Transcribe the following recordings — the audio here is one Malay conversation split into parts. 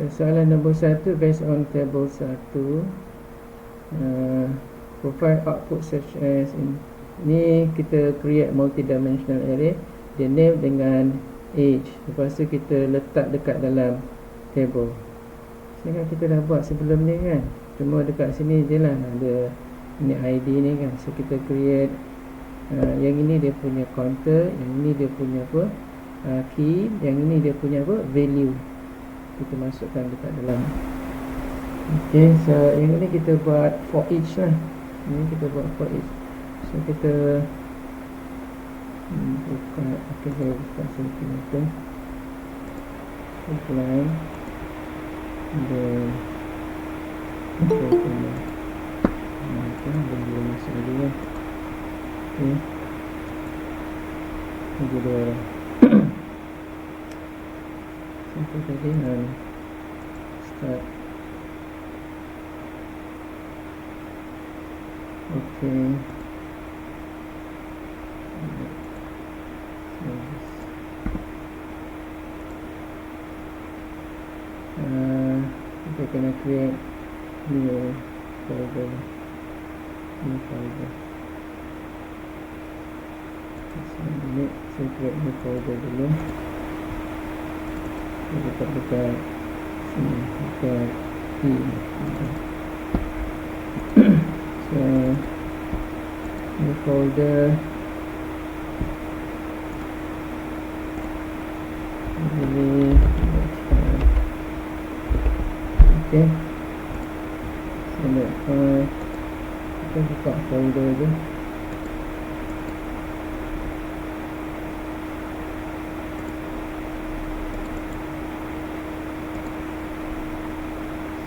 Soalan nombor 1, based on table 1, provide output such as ni kita create multidimensional array, dia name dengan age, lepas tu kita letak dekat dalam table. Sekarang kita dah buat sebelum ni kan, cuma dekat sini je lah ada ni ID ni kan. So kita create yang ini dia punya counter, yang ini dia punya apa, key, yang ini dia punya apa, value, kita masukkan dekat dalam. Okay, so yang ini kita buat for each lah. Ini kita buat for each. So kita buka, okay, saya buka sini tu line, dan kita punya dan dia masuk lagi kan. Okay, ini dia sampai tadi start. Okay, kita kena create new folder. Saya create new folder dulu. Saya letak dekat sini, dekat T. So new folder ini. Okay, kita buka folder je.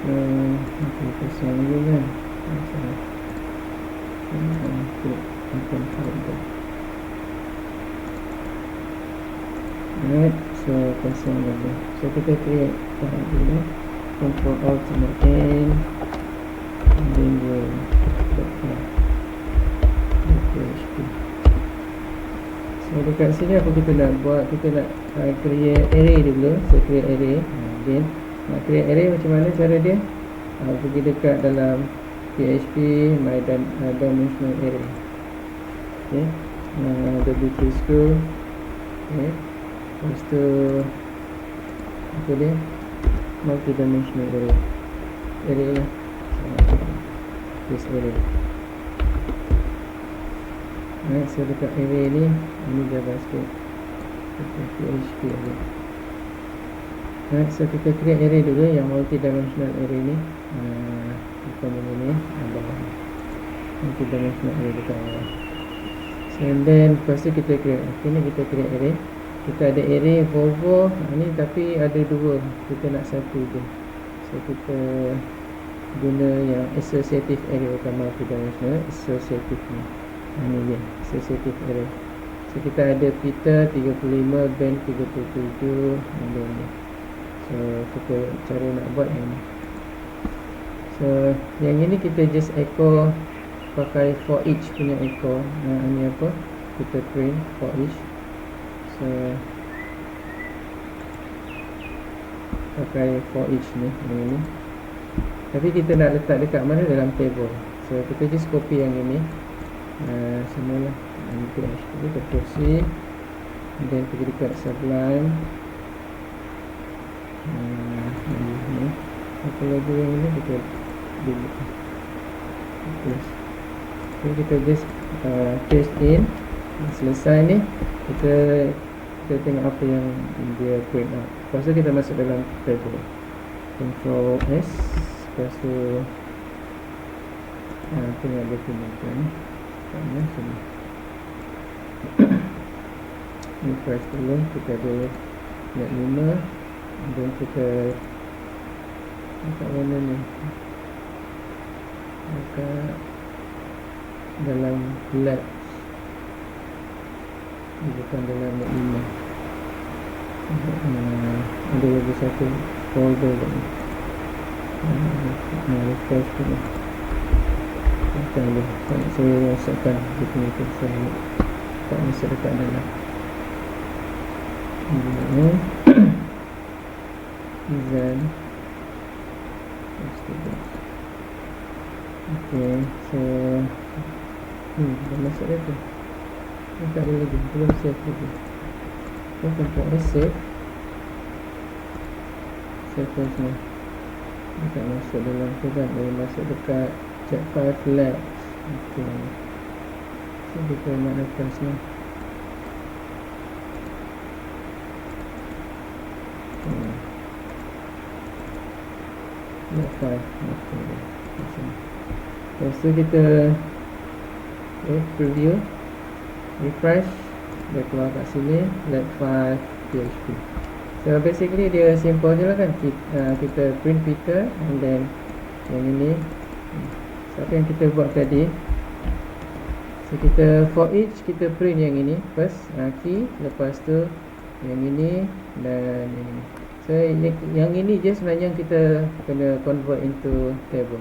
So kita pasang lagi kan, open folder. Alright, so pasang lagi. So kita create dulu control alt and N, and then we'll PHP. So dekat sini apa kita nak buat, kita nak create array dulu. So create array, then nak create array macam mana cara dia? Pergi dekat dalam PHP my dimensional array. Okay, W3 school. Okay, lepas tu apa dia, multidimensional array lah. This array. Alright, so dekat array ni, ini JavaScript, PHP array. Alright, so kita create array dulu, yang multidimensional array ni. Bukan ini, ada multidimensional array dekat bawah. So and then lepas tu kita create, ni kita create array. Kita ada array Volvo ni, tapi ada dua, kita nak satu je. So kita guna yang associative array, bukan multidimensional, associative ni. Ini dia, associative array. So kita ada Peter 35, Ben 37, dan ni. So kita cara nak buat yang ni. So yang ini kita just echo pakai for each punya echo. Ini apa, kita print for each. So pakai for each ni, ini. Tapi kita nak letak dekat mana, dalam table. So kita just copy yang ini, semualah. Kita proceed, dan pergi dekat Sublime. Ini apa lagi yang ini, kita delete. So kita just paste in. Selesai ni, kita tengok apa yang dia print out. Lepas tu kita masuk dalam table, Ctrl S. Lepas tu tengok dokumen ni sini. Ni price dulu, kita ada net 5, dan kita dekat mana ni, dekat dalam lab, bukan dalam net 5. Ada lagi satu folder ni. Refresh dulu. Saya masukkan dia punya tu, saya tak masuk dekat dalam. Design students. Okay, so dah masuk dah tu. Tak ada lagi, belum save lagi. Okay, control S save. Save as ni. Dia tak masuk dalam tu kan, dia masuk dekat chat file flags. Okay, so kita nak lepas ni. File. Okay. Lepas tu kita preview, refresh, dia keluar kat sini, let file PHP. So basically dia simple je lah kan. Kita print Peter, and then yang ini, so apa yang kita buat tadi. So kita for each kita print yang ini first, key, lepas tu yang ini dan ini. So yang ini je sebenarnya kita kena convert into table.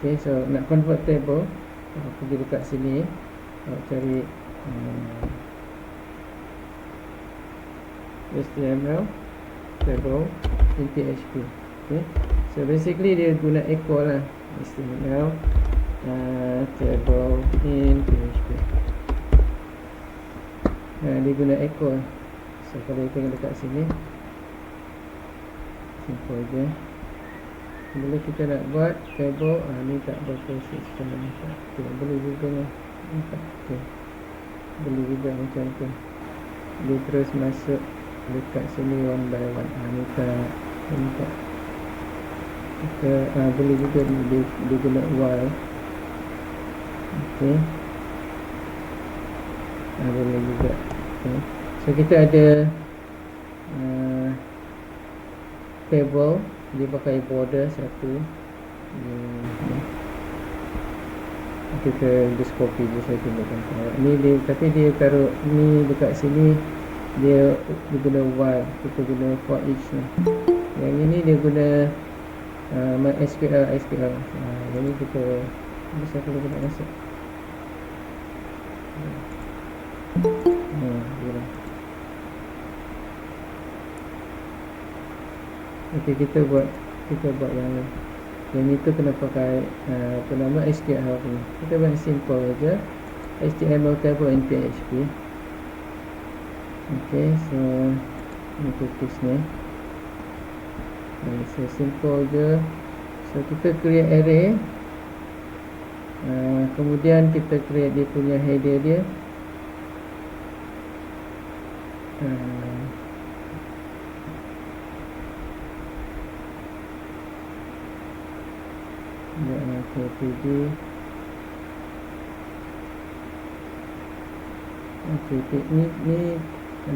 Okay, so nak convert table, pergi dekat sini, cari HTML table in PHP. Okay, so basically dia guna echo lah, HTML table in PHP. Dia guna echo. So kalau kita tengok dekat sini, simple je. Bila kita nak buat table, ni tak berapa sistem. Okay, boleh juga ni. Okay, boleh juga macam tu. Dia terus masuk dekat sini one by one. Ni tak, ni tak. Kita boleh juga dia guna while. Okay, boleh juga. Okay, so kita ada table, dia pakai border satu. Kita just copy je, saya tunjukkan ni dia, tapi dia taruh ni dekat sini, dia guna while, kita guna for each ni. Yang ini dia guna SQL. Yang ni kita bisa kalau nak masuk. Okay, kita buat yang itu kena pakai apa nama SQL ni. Kita buat simple aja, HTML table in PHP. Okay, so ni cookies ni. So simple je. So kita create array, kemudian kita create dia punya header dia. Okay, ni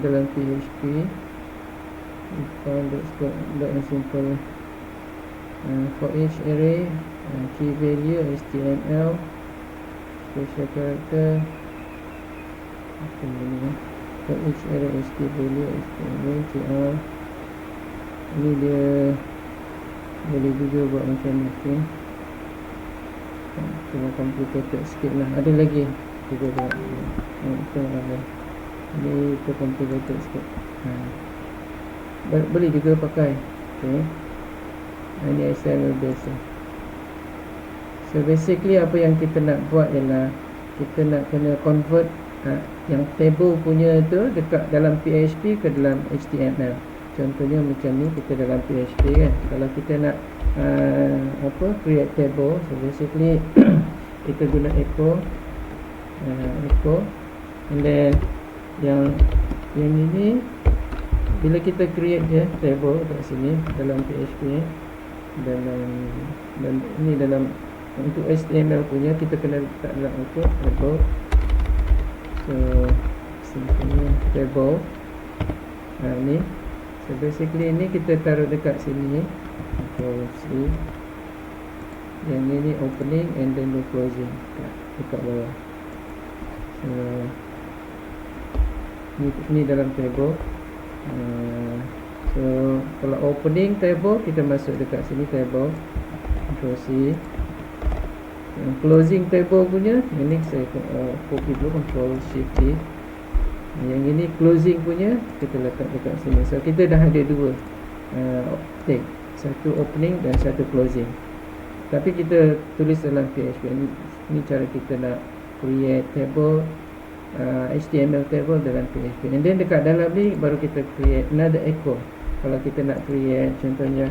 dalam PHP. Let's simple for each array, key value HTML, special character. For each array key value HTML, TR. Ini dia boleh juga buat macam ni. Okay, cuma complicated sikit lah. Ada lagi kita buat. Ini tu complicated sikit. Boleh juga pakai. Okay, ini HTML base. So basically apa yang kita nak buat ialah kita nak kena convert yang table punya tu dekat dalam PHP ke dalam HTML. Contohnya macam ni, kita dalam PHP kan, kalau kita nak create table, so basically kita guna echo, and then yang ini bila kita create je table kat sini dalam PHP, dan ini dalam untuk HTML punya kita kena letak dalam table. So simply table ni. So basically ini kita taruh dekat sini. Control C. Yang ini opening and then the closing dekat bawah. So ni dalam table. So kalau opening table, kita masuk dekat sini table, Control C. Yang closing table punya, ini saya copy dulu, Control Shift D. Yang ini closing punya kita letak dekat sini. So kita dah ada dua tag. satu opening dan satu closing. Tapi kita tulis dalam PHP. Ini cara kita nak create table, HTML table dalam PHP. And then dekat dalam ni baru kita create another echo. Kalau kita nak create contohnya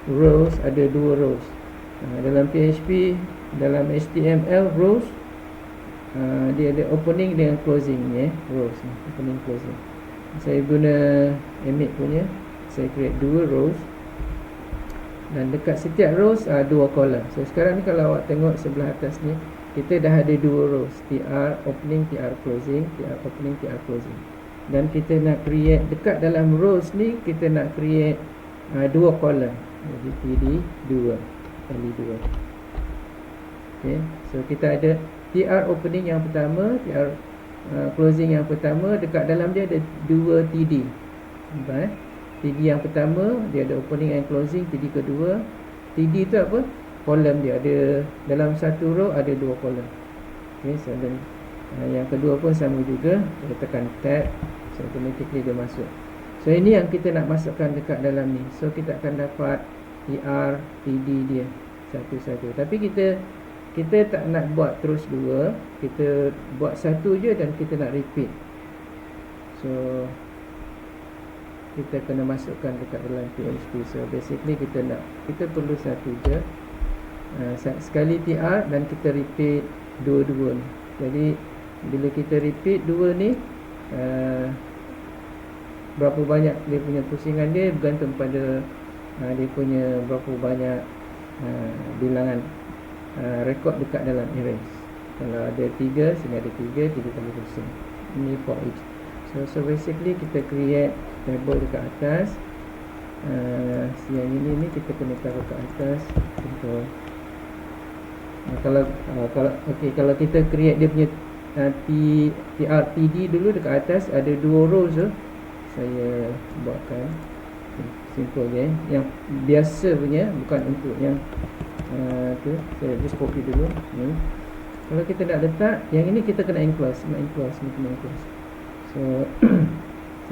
rows, ada 2 rows. Dalam PHP, dalam HTML rows, dia ada opening dengan closing ni, rows ni, opening closing. Saya guna Emmet punya, saya create 2 rows. Dan dekat setiap rows 2 column. So sekarang ni kalau awak tengok sebelah atas ni, kita dah ada 2 rows, TR opening, TR closing, TR opening, TR closing. Dan kita nak create dekat dalam rows ni, kita nak create 2 column. Jadi TD 2 kali 2. Okay, so kita ada TR opening yang pertama, TR closing yang pertama. Dekat dalam dia ada 2 TD. Nampak TD yang pertama dia ada opening and closing. TD kedua, TD tu apa? Kolom dia ada dalam satu row ada 2 kolom. Okay, so dan yang kedua pun sama juga. Kita tekan tab, so automatically dia masuk. So ini yang kita nak masukkan dekat dalam ni. So kita akan dapat TR, TD dia satu-satu. Tapi kita tak nak buat terus 2. Kita buat satu je dan kita nak repeat. So kita kena masukkan dekat dalam PHP. So basically kita perlu satu je, sekali TR, dan kita repeat dua-dua ni. Jadi bila kita repeat 2 ni, berapa banyak dia punya pusingan dia bergantung pada dia punya berapa banyak bilangan rekod dekat dalam erase. Kalau ada 3, sini ada 3 kali pusing. Ini for each. So basically kita create table dekat atas. Yang ini kita kena taruh ke atas contoh. Kalau kita create dia punya TD dulu dekat atas, ada 2 rows tu. Saya buatkan simple je. Yang biasa punya, bukan untuk yang tu. Saya just copy dulu ni. Kalau kita nak letak yang ini, kita kena enclose. Ni kena enclose. So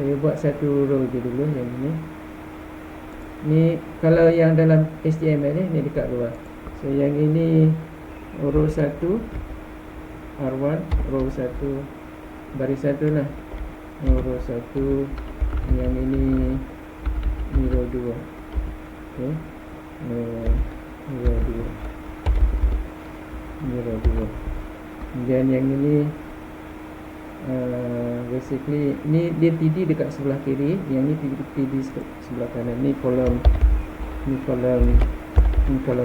saya buat satu row je dulu yang ini. Ni kalau yang dalam HTML ni dekat luar. So yang ini row 1 R1, row 1 baris 1 lah. Row 1, yang ini row 2. Okay, row 2. Ini row 2. Dan yang ini basically ni dia TD dekat sebelah kiri, yang ni TD sebelah kanan. Ni kolom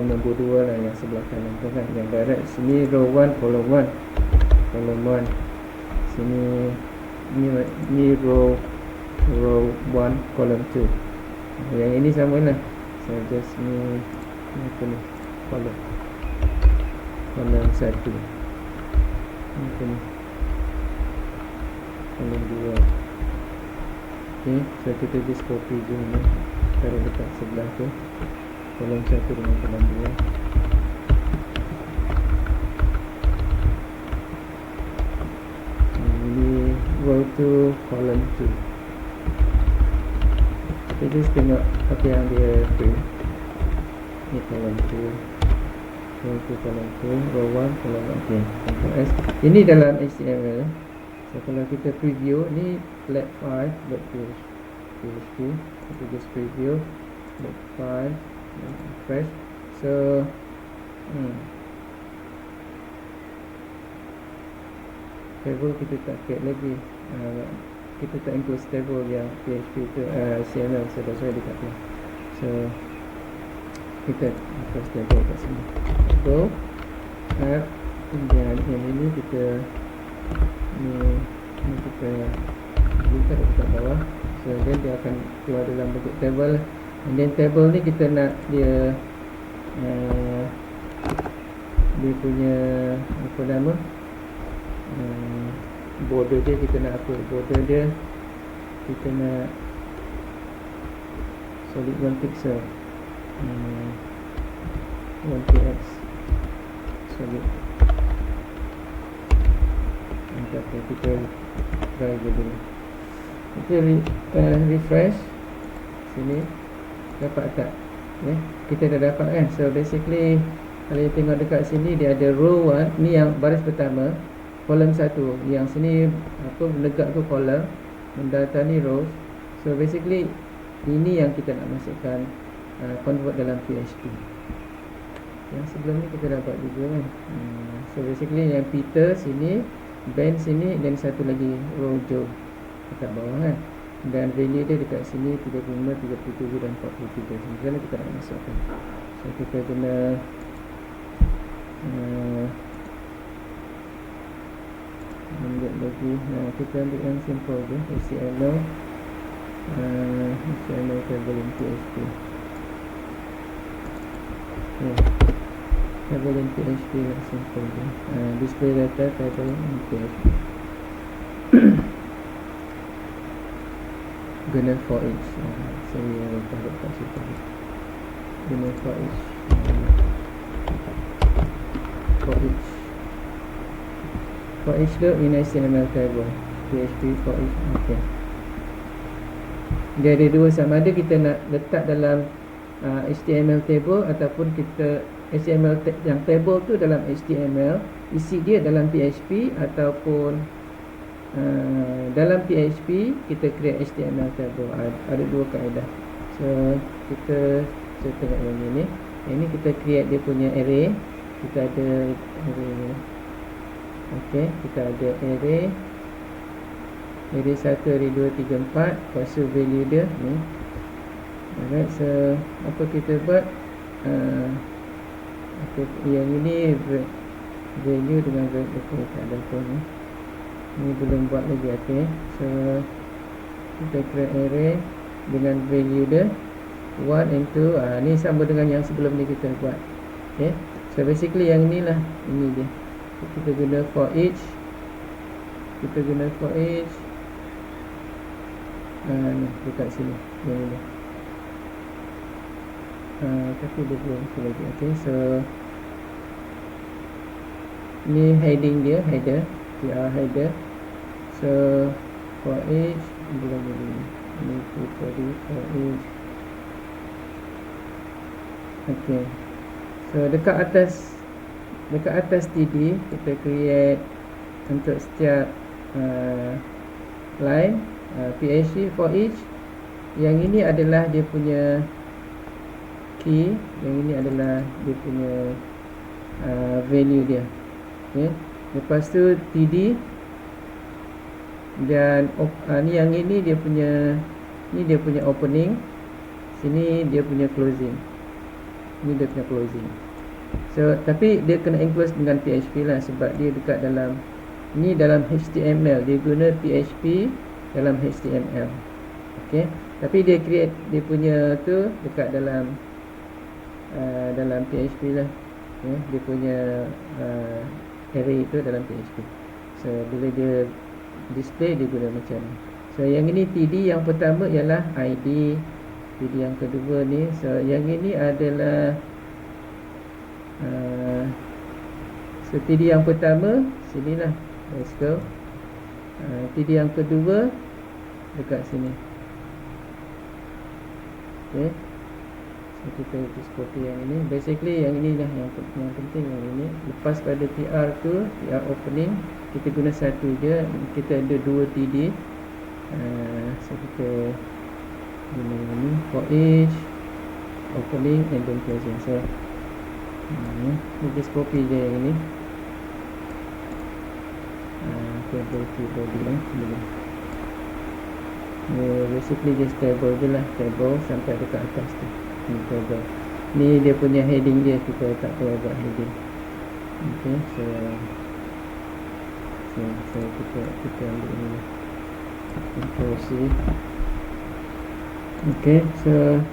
nombor 2 lah yang sebelah kanan tu kan, yang direct. Sini row 1 kolom 1 sini ni row 1 kolom 2. Yang ini samalah, saya just ni apa ni, kolom 1 ni kolom 2. Okay, so kita just copy je ni, taruh dekat sebelah tu, kolom 1 dengan kolom 2. Ini row 2 kolom 2. Kita just tengok apa yang dia print. Ni kolom 2, row 2 kolom 2, row 1 kolom 1. Okay, Ctrl S. Ini dalam HTML. So kalau kita preview ni flat 5.php, kita just preview flat 5 refresh. So table kita tak create lagi, kita tak include table yang PHP tu HTML. So that's why dia tak create. So kita include table kat sini. So add, dan yang ini kita ni kita buka dekat bawah. So then dia akan keluar dalam bentuk table. And then table ni kita nak dia dia punya apa nama, border dia, kita nak apa border dia, kita nak solid 1 pixel, 1px solid. Okay, kita try je dulu. Kita refresh sini. Dapat tak? Kita dah dapat kan. So basically kalau you tengok dekat sini, dia ada row 1. Ni yang baris pertama, kolom 1. Yang sini menegak tu kolom, mendatangani rows. So basically ini yang kita nak masukkan, convert dalam PHP. Yang sebelum ni kita dapat juga kan. So basically yang Peter sini, Ben sini, dan satu lagi row Joe dekat bawah kan. Dan value dia dekat sini 35, 37 dan 43. Sebenarnya kita nak masukkan. So kita guna ambil lagi. Kita ambil yang simple je, HTML table in PHP. Table in PHP lah, simple je. Display data table in PHP. Guna for each. Saya taruh kat situ. Guna for each. For each tu in HTML table. PHP for each. Okay. Dia ada dua, sama ada kita nak letak dalam HTML table ataupun kita HTML yang table tu dalam HTML, isi dia dalam PHP, ataupun dalam PHP kita create HTML table. Ada dua kaedah. So kita tengok yang ini. Ini kita create dia punya array. Kita ada array. Okey, kita ada array 1, array 2, 3, 4. Lepas tu value dia ni. Alright, so apa kita buat? Yang ini value dengan value. Tak ada pun ni. Ini belum buat lagi. Okay, so kita create array dengan value dia 1 and 2. Ni sama dengan yang sebelum ni kita buat. Okay, so basically yang ni lah, ini dia. Kita guna for each. Ni dekat sini yang ini. Tapi dia belum lagi. Okay, so ni heading dia, header, header. So for each belum lagi. Ini for each. Okay, so dekat atas TD kita create untuk setiap line PHP for each. Yang ini adalah dia punya key, yang ini adalah dia punya value dia. Okay. Lepas tu TD, dan ni yang ini dia punya, ni dia punya opening, sini dia punya closing. Ni dia punya closing. So tapi dia kena enclose dengan PHP lah, sebab dia dekat dalam ni, dalam HTML. Dia guna PHP dalam HTML. Okay, tapi dia create dia punya tu dekat dalam dalam PHP lah. Okay, dia punya array itu dalam PHP. So bila dia display, dia guna macam ni. So yang ini TD yang pertama ialah ID. TD yang kedua ni, so yang ini adalah so TD yang pertama sinilah, let's go. TD yang kedua dekat sini. Okay, so kita just copy yang ini. Basically yang ini lah yang penting, yang ini. Lepas pada TR tu, TR opening, kita guna satu je. Kita ada dua TD. So kita guna ini for each, opening and then closing. So kita just copy je yang ini. Table keyboard lah. Basically just table je lah, table sampai dekat atas tu. Ni table. Ni dia punya heading dia, kita tak perlu buat heading. Okay, so kita ambil ni. Control C. Okay, so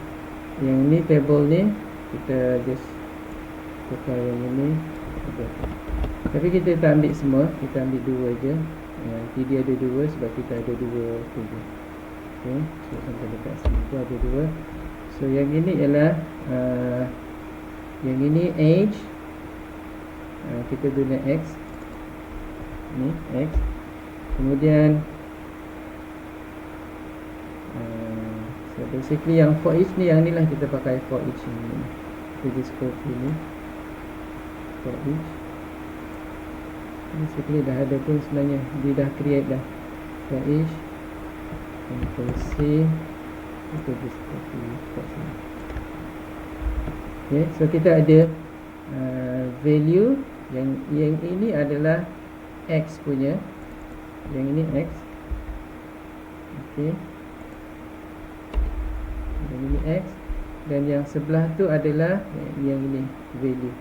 yang ni table ni kita just tukar yang ini. Tapi kita tak ambil semua, kita ambil dua je. TD ada dua sebab kita ada dua tu je. Okay, so sampai dekat sini tu ada dua. So yang ini ialah yang ini age. Kita guna X. Ni X. Kemudian basically yang for each ni, yang ni lah kita pakai for each ni. Kita scope ni for each. Basically dah ada pun sebenarnya, dia dah create dah for each. Control C, kita just copy kat sini. Okay, so kita ada value yang ini adalah X punya, yang ini X. Okay, yang ini X, dan yang sebelah tu adalah yang ini value.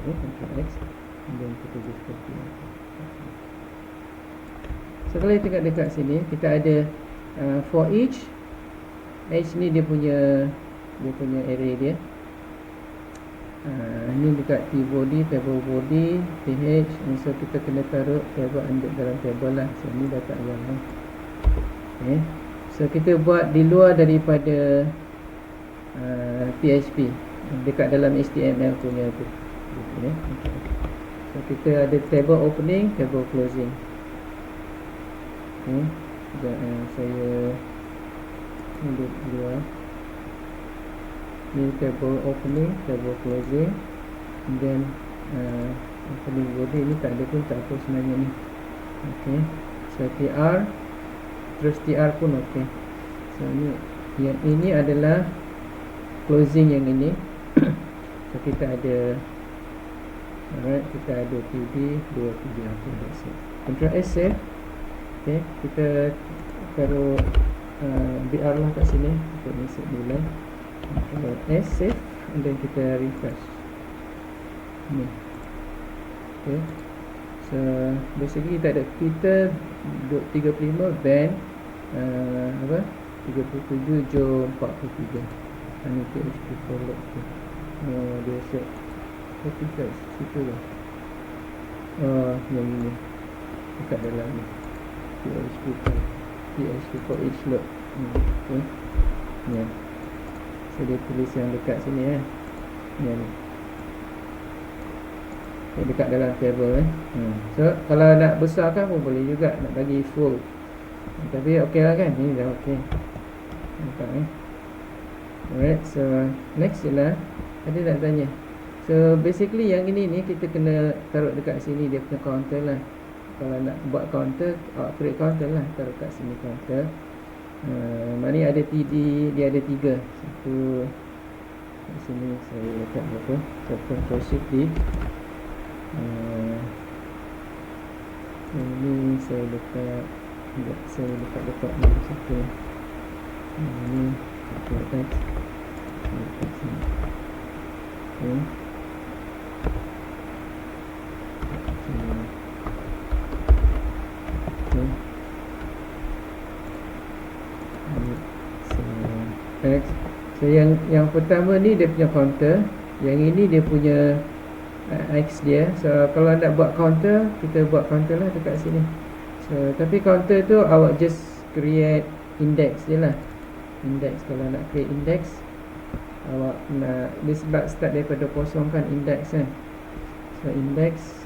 Okay, Ctrl X, dan kita just copy. So kalau kita tengok dekat sini, kita ada for each. H ni dia punya array dia. Ni dekat tbody, table body, th. So kita kena taruh table under dalam table lah. So ni data ayam lah. Okay, so kita buat di luar daripada PHP, dekat dalam HTML punya tu. Okay. So kita ada table opening, table closing. Okay, saya duduk luar. Ni table opening, table closing, and then opening body ni tak ada pun, tak apa sebenarnya ni. Okay, so tr, terus tr pun okay. So ni, yang ini adalah closing yang ini. So kita ada, alright, kita ada td, 2 td, okay, that's it. Ctrl S save. Okay, kita taruh BR lah kat sini untuk insert nilai. Ctrl S save, and then kita refresh ni. Okay, so basically kita 35 band 37 jom 43. Ini PHP follow tu. Dia set kat situ lah. Yang ini dekat dalam ni PHP for each load. Okay, ya. So dia tulis yang dekat sini ni. Dekat dalam table So kalau nak besarkan pun boleh juga, nak bagi full. Tapi okey lah kan, ni dah okey. Nampak Alright, so next ialah ada nak tanya. So basically yang ini ni kita kena taruh dekat sini dia punya counter lah. Kalau nak buat counter, create counter lah, taruh kat sini counter. Mana ada TD, dia ada 3. Satu kat sini saya letak berapa? So Ctrl Shift D. Ini saya letak dekat ni satu. Ini Ctrl X. Letak sini. Okay. Sini. Okay. So yang pertama ni dia punya counter, yang ini dia punya X dia. So kalau nak buat counter, kita buat counter lah dekat sini. So tapi counter tu awak just create index je lah. Index, kalau nak create index, awak nak, dia sebab start daripada kosong kan, index kan. So index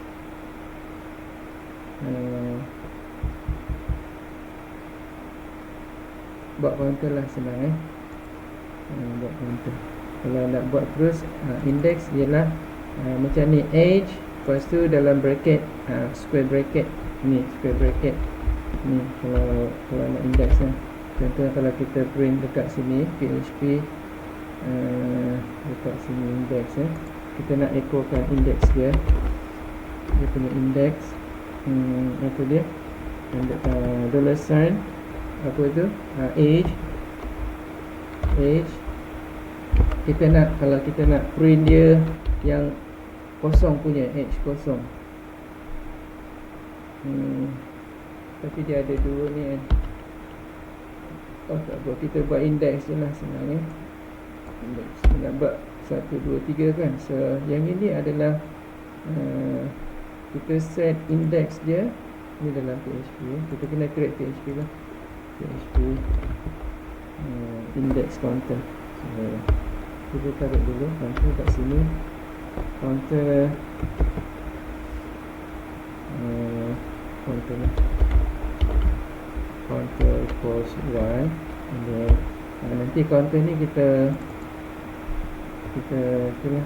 buat counter lah, senang buat counter. Kalau nak buat terus index ialah macam ni, age, lepas tu dalam bracket square bracket ni, square bracket ni. Kalau nak index lah, contohnya kalau kita print dekat sini PHP dekat sini index kita nak echokan index dia punya index. Apa dia, dollar sign, apa tu, age. Kita nak, kalau kita nak print dia yang kosong punya, age kosong. Tapi dia ada dua ni kan. Tak apa, kita buat index je lah sebenarnya. Index nak buat 1, 2, 3 kan. So yang ini adalah kita set index dia ni dalam PHP. Kita kena create PHP lah, PHP index counter. So kita tarik dulu counter kat sini, counter counter equals 1. then nanti counter ni kita itulah,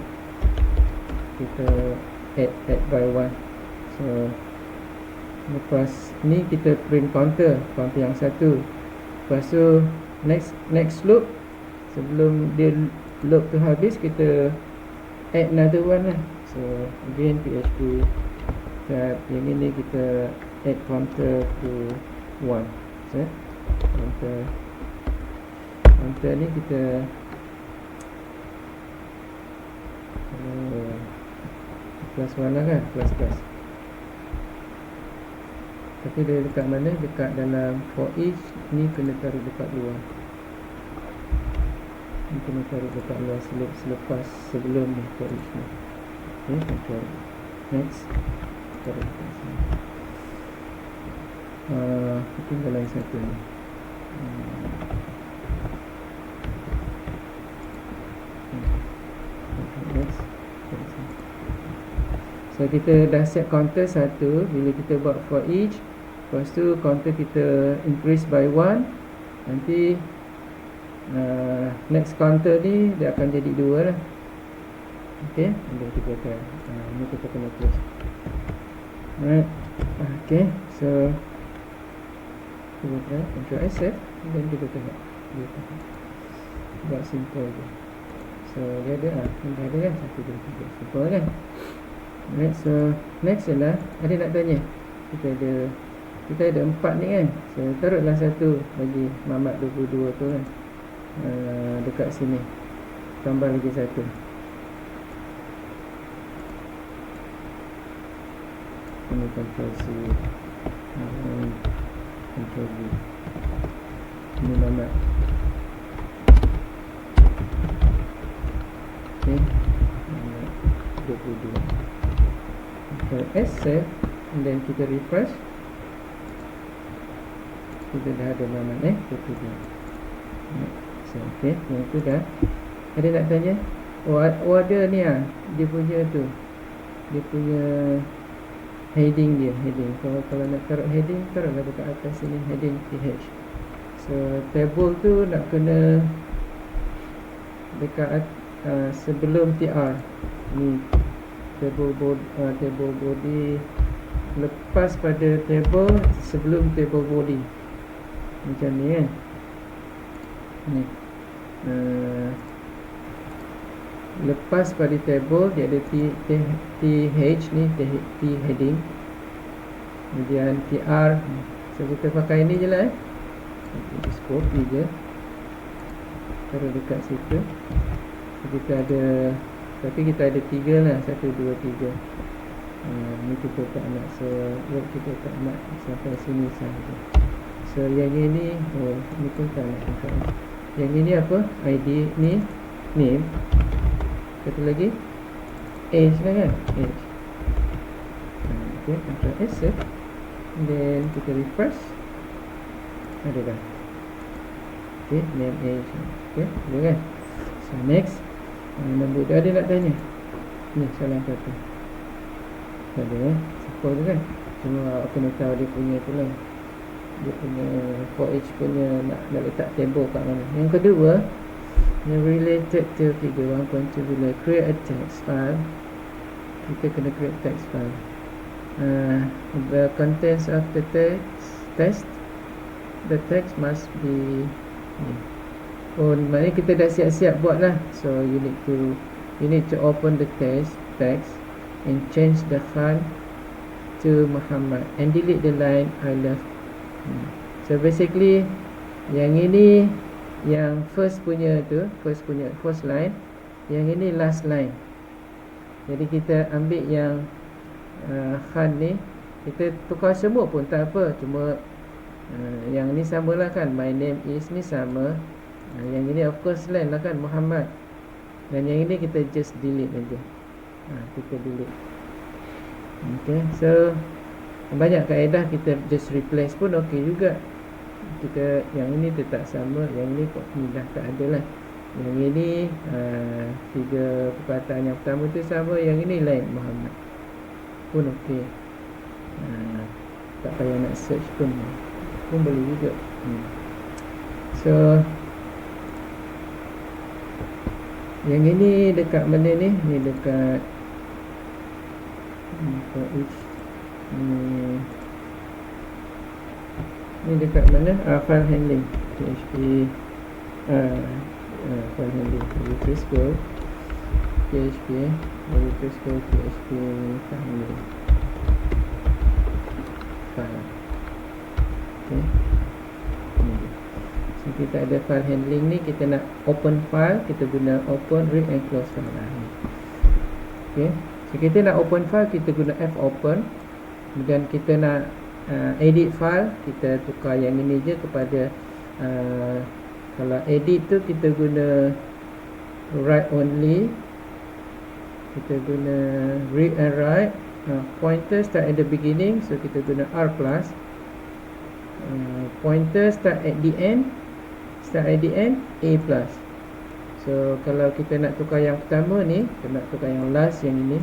kita add by 1. So lepas ni kita print counter yang satu. Lepas tu next loop, sebelum dia loop tu habis, kita add another one lah. So again PHP tab yang ini kita add counter to 1. So counter ni kita plus 1 lah kan, plus. Tapi dia dekat mana? Dekat dalam for each ni kena taruh dekat luar. Ni kena taruh dekat luar selepas sebelum ni for each ni. Okay, control next, taruh dekat sini. Tinggal satu ni. Next. So kita dah set counter satu. Bila kita buat for each, lepas tu counter kita increase by 1. Nanti next counter ni dia akan jadi 2 lah. Okay, dan kita akan ni kita kena close. Alright. Okay, so kita try Ctrl S save, dan kita tengok dia buat simple je. So dia ada kan 1, 2, 3, simple kan. Alright, so next ialah ada nak tanya, kita ada 4 ni kan. So taruhlah satu bagi Mamat 22 tu kan, dekat sini, tambah lagi satu. Ini Ctrl C, Ctrl V. Ini Mamat. Okay, 22. Ctrl S save, dan kita refresh. Kita dah ada Mamat 22. So okay, yang tu dah. Ada nak tanya? Oh ada ni lah, dia punya tu, dia punya heading dia, heading. Kalau nak taruh heading, taruhlah dekat atas sini, heading PH. So table tu nak kena dekat sebelum TR. Ni table body, lepas pada table, sebelum table body, macam ni kan. Ni lepas pada table dia ada TH ni, T heading, kemudian TR. So kita pakai ni je lah kita copy je, taruh dekat situ. Kita ada, tapi kita ada 3 lah, 1, 2, 3. Ni kita tak nak, so kita tak nak sampai sini sahaja. So yang ini, ni pun tak nak control. Yang ini apa? ID ni, name. Satu lagi age lah kan, age. Okay, Ctrl S save, then kita refresh. Ada dah. Okay, name, age. Okay, ada kan. So next, nombor dia ada nak tanya. Ni salah satu. Tak ada simple tu kan. Cuma kena tahu dia punya tu lah, dia punya for each punya nak letak table kat mana. Yang kedua, yang related to figure 1.2, bila create a text file, kita kena create text file. The contents of the text, the text must be maknanya kita dah siap-siap buat lah. So you need to open the text and change the font to Muhammad and delete the line I left. So basically yang ini yang first line, yang ini last line. Jadi kita ambil yang khan ni, kita tukar semua pun tak apa, cuma yang ni samalah kan, my name is ni sama. Yang ini of course lain lah kan, Muhammad. Dan yang ini kita just delete aja. Kita delete. Okay, so banyak kaedah, kita just replace pun okey juga. Kita yang ini tetap sama, yang ini kok ni dah tak ada lah. Yang ini 3 perkataan yang pertama tu sama, yang ini lain, Muhammad pun okey. Tak payah nak search pun boleh juga. So yang ini dekat mana ni? Ni dekat ni dekat mana? File handling PHP file handling. Kita scroll PHP, kita scroll PHP file handling file. Okay. So kita ada file handling ni, kita nak open file, kita guna open, read and close file lah ni. Okay. So kita nak open file, kita guna fopen. Kemudian kita nak edit file, kita tukar yang ini je kepada kalau edit tu kita guna write only, kita guna read and write. Pointer start at the beginning, so kita guna R+. Pointer start at the end, A+. So kalau kita nak tukar yang pertama ni, kita nak tukar yang last yang ini,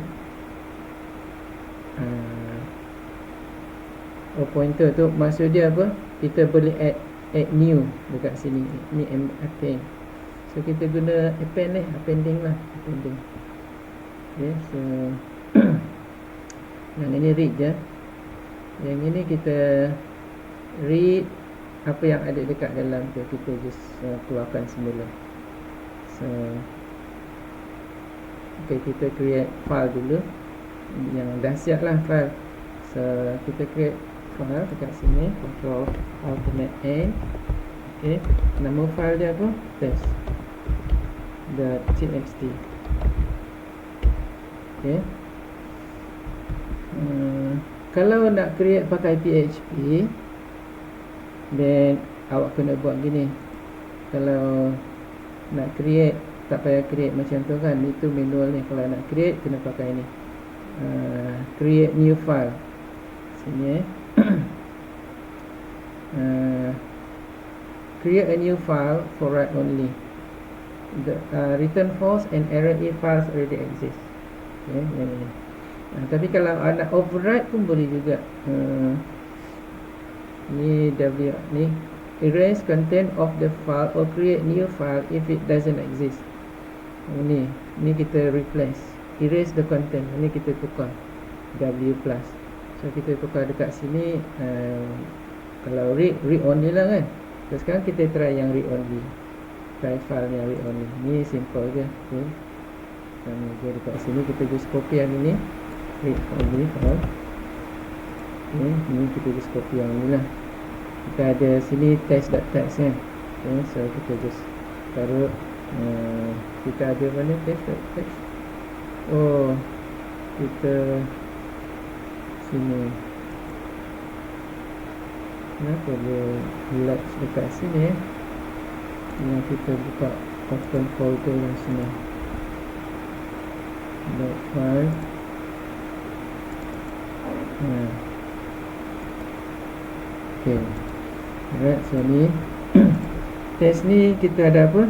pointer tu maksud dia apa? Kita boleh add new dekat sini. Ni append. So kita guna appending lah. Okay, so yang ini read je. Yang ini kita read apa yang ada dekat dalam tu, kita just keluarkan semula. So okay, kita create file dulu. Yang dah siap lah file. So kita create file dekat sini, Ctrl Alternate N. Okay, nama file dia apa? test.txt. Okay. Kalau nak create pakai PHP, then awak kena buat gini. Kalau nak create, tak payah create macam tu kan, itu manual ni. Kalau nak create, kena pakai ni, create new file. Sini create a new file for write only. The return false and error if files already exist. Okay, ini. Tapi kalau nak overwrite pun boleh juga. Ni erase content of the file or create new file if it doesn't exist. Ni kita replace, erase the content. Ni kita tukar W+. So kita tukar dekat sini. Kalau read only lah kan. So sekarang kita try yang read only. Try file yang read only. Ni simple je. Okay. Jadi dekat sini kita just copy yang ini, read only file. Okay. Ni kita just copy yang ni lah. Kita ada sini test.txt kan. Okay. So kita just taruh. Kita ada mana test.txt? Oh, kita sini. Kenapa dia latch dekat sini? Yang kita buka open folder yang sini. .file. Okay. Alright, so ni test ni kita ada apa?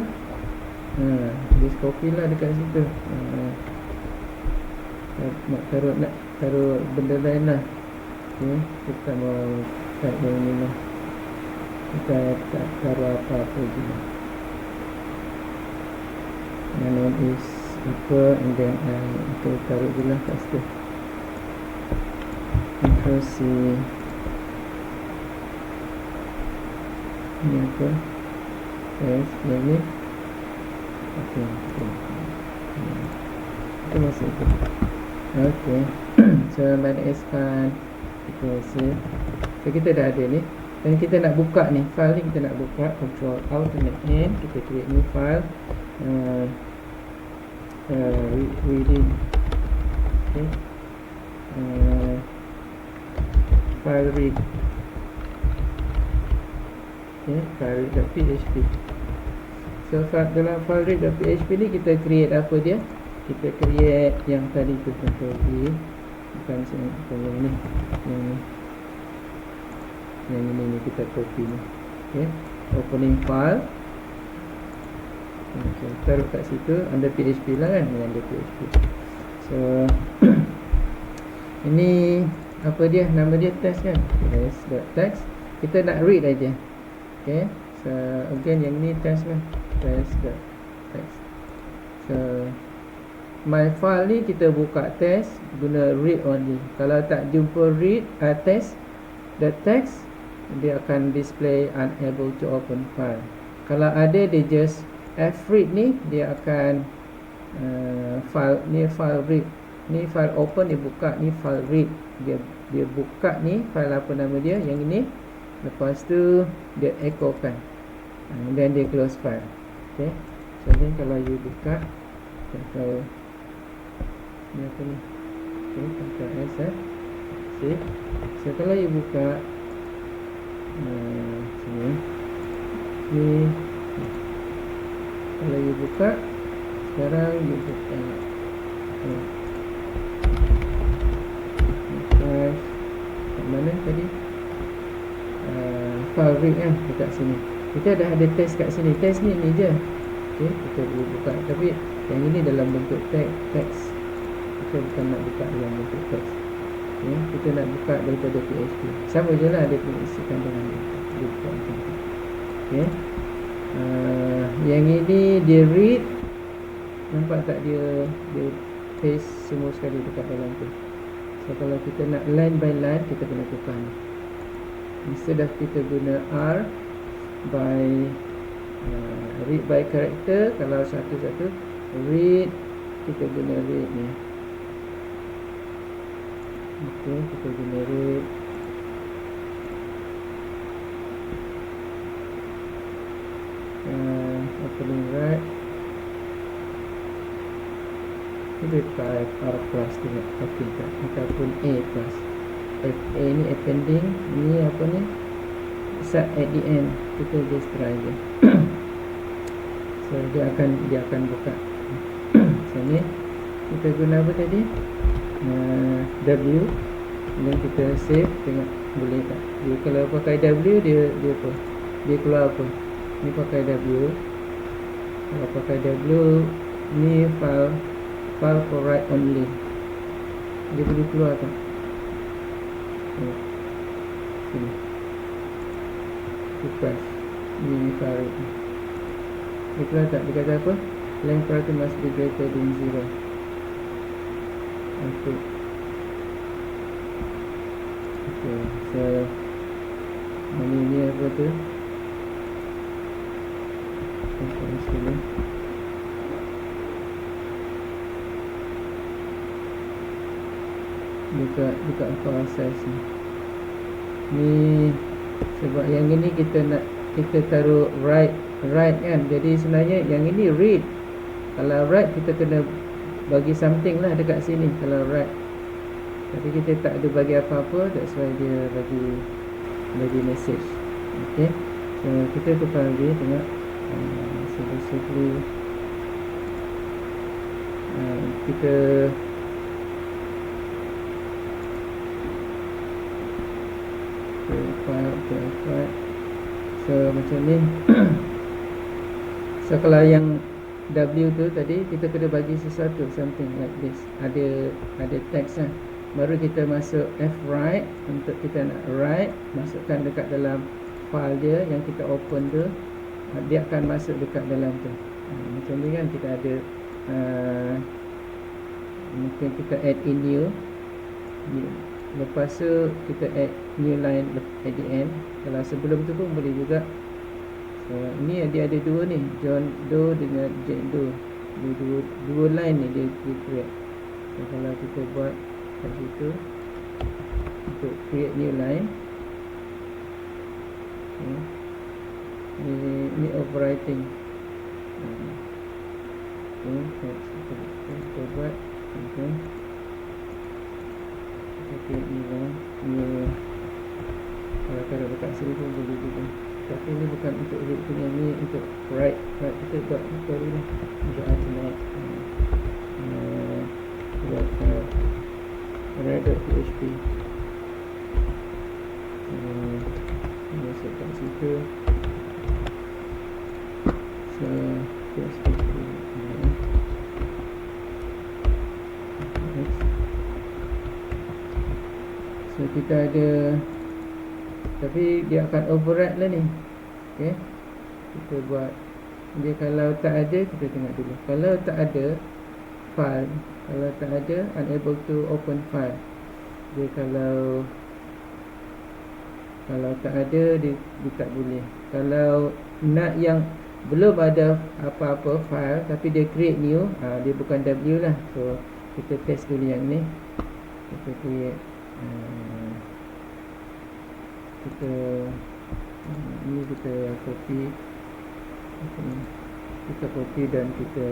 Just copy lah dekat situ. Nak taruh benda lain lah. Okay. Kita mau type yang ni lah. Kita tak taruh apa-apa juga. Yang name is equal and then kita taruh je lah kat situ. Ctrl C. Ni apa? Test yang ni. Okay. Itu masih itu. Okay. So mana expand, kita save. So kita dah ada ni. Dan kita nak buka ni, file ni kita nak buka. Ctrl Alternate N, kita create new file. Reading. Okay. File read. Okay, file read.php. So dalam file read.php ni kita create apa dia? Kita create yang tadi tu, Ctrl V. Bukan yang ni. Yang ini kita copy ni. Okay. Opening file. Okay, taruh kat situ under PHP lah kan, under PHP. So ini apa dia? Nama dia test kan? Test.txt. Kita nak read aja. Okay. So again yang ni test lah, test. So my file ni kita buka test guna read only. Kalau tak jumpa read test the text, dia akan display unable to open file. Kalau ada dia just fread ni, dia akan file ni file read, ni file open dia buka, ni file read dia buka ni file apa nama dia yang ini, lepas tu dia echo kan, then dia close file. Okay, so then kalau you buka atau ni apa ni, okay, Ctrl S save. So kalau you buka sini ni, kalau you buka sekarang, you buka kat mana tadi, file read kan, dekat sini kita dah ada test kat sini. Test ni je, okay, kita boleh buka, tapi yang ini dalam bentuk teks. Kita bukan nak buka dalam bentuk teks, okay, kita nak buka daripada PHP. Sama je lah, dia isikan dengan dia buka macam tu. Okay, yang ini dia read, nampak tak dia paste semua sekali dekat dalam tu. So kalau kita nak line by line, kita kena tukar ni. Instead of kita guna R by read by character, kalau satu-satu read, kita guna read ni. Okay, kita guna read. Opening right, kita type R plus dengan okay, ataupun A plus. A ni appending, ni apa ni, set at the end, kita just try je. So dia akan buka. So ni kita guna apa tadi, W, dan kita save, tengok boleh tak. Dia kalau pakai W, dia apa, dia keluar apa, ni pakai W. Kalau pakai W ni file for write only, dia boleh keluar tak? Sini press ni file ni, dia keluar tak? Dia kata apa? Length parameter must be greater than 0. Okay, okay, so ni apa tu? Sini dekat file size ni sebab yang ini kita taruh write kan, jadi sebenarnya yang ini read. Kalau write kita kena bagi something lah dekat sini kalau write, tapi kita tak ada bagi apa-apa, that's why dia bagi message. Okay, so kita tukar lagi, tengok. So basically kita file. So macam ni. So kalau yang W tu tadi, kita kena bagi sesuatu, something like this, ada teks lah. Baru kita masuk F-write, untuk kita nak write, masukkan dekat dalam file dia yang kita open tu, dia akan masuk dekat dalam tu. Macam ni kan, kita ada mungkin kita add in new, lepas tu kita add new line at the end. Kalau sebelum tu pun boleh juga. So ni dia ada dua ni, John Doe dengan Jane Doe, dua line ni dia create. So kalau kita buat kat situ untuk create new line, ni overwriting. Kita buat create new line, kalau taruh dekat sini pun boleh juga, tapi ni bukan untuk read punya, ni untuk write. Kita buat story ni untuk alternate buat write.php, masuk kat situ. So PHP so kita ada, tapi dia akan override lah ni. Okay, kita buat dia. Kalau tak ada, kita tengok dulu. Kalau tak ada file, kalau tak ada, unable to open file. Dia kalau tak ada, dia tak boleh. Kalau nak yang belum ada apa-apa file tapi dia create new, dia bukan W lah. So kita test dulu yang ni. Kita create ini kita copy, dan kita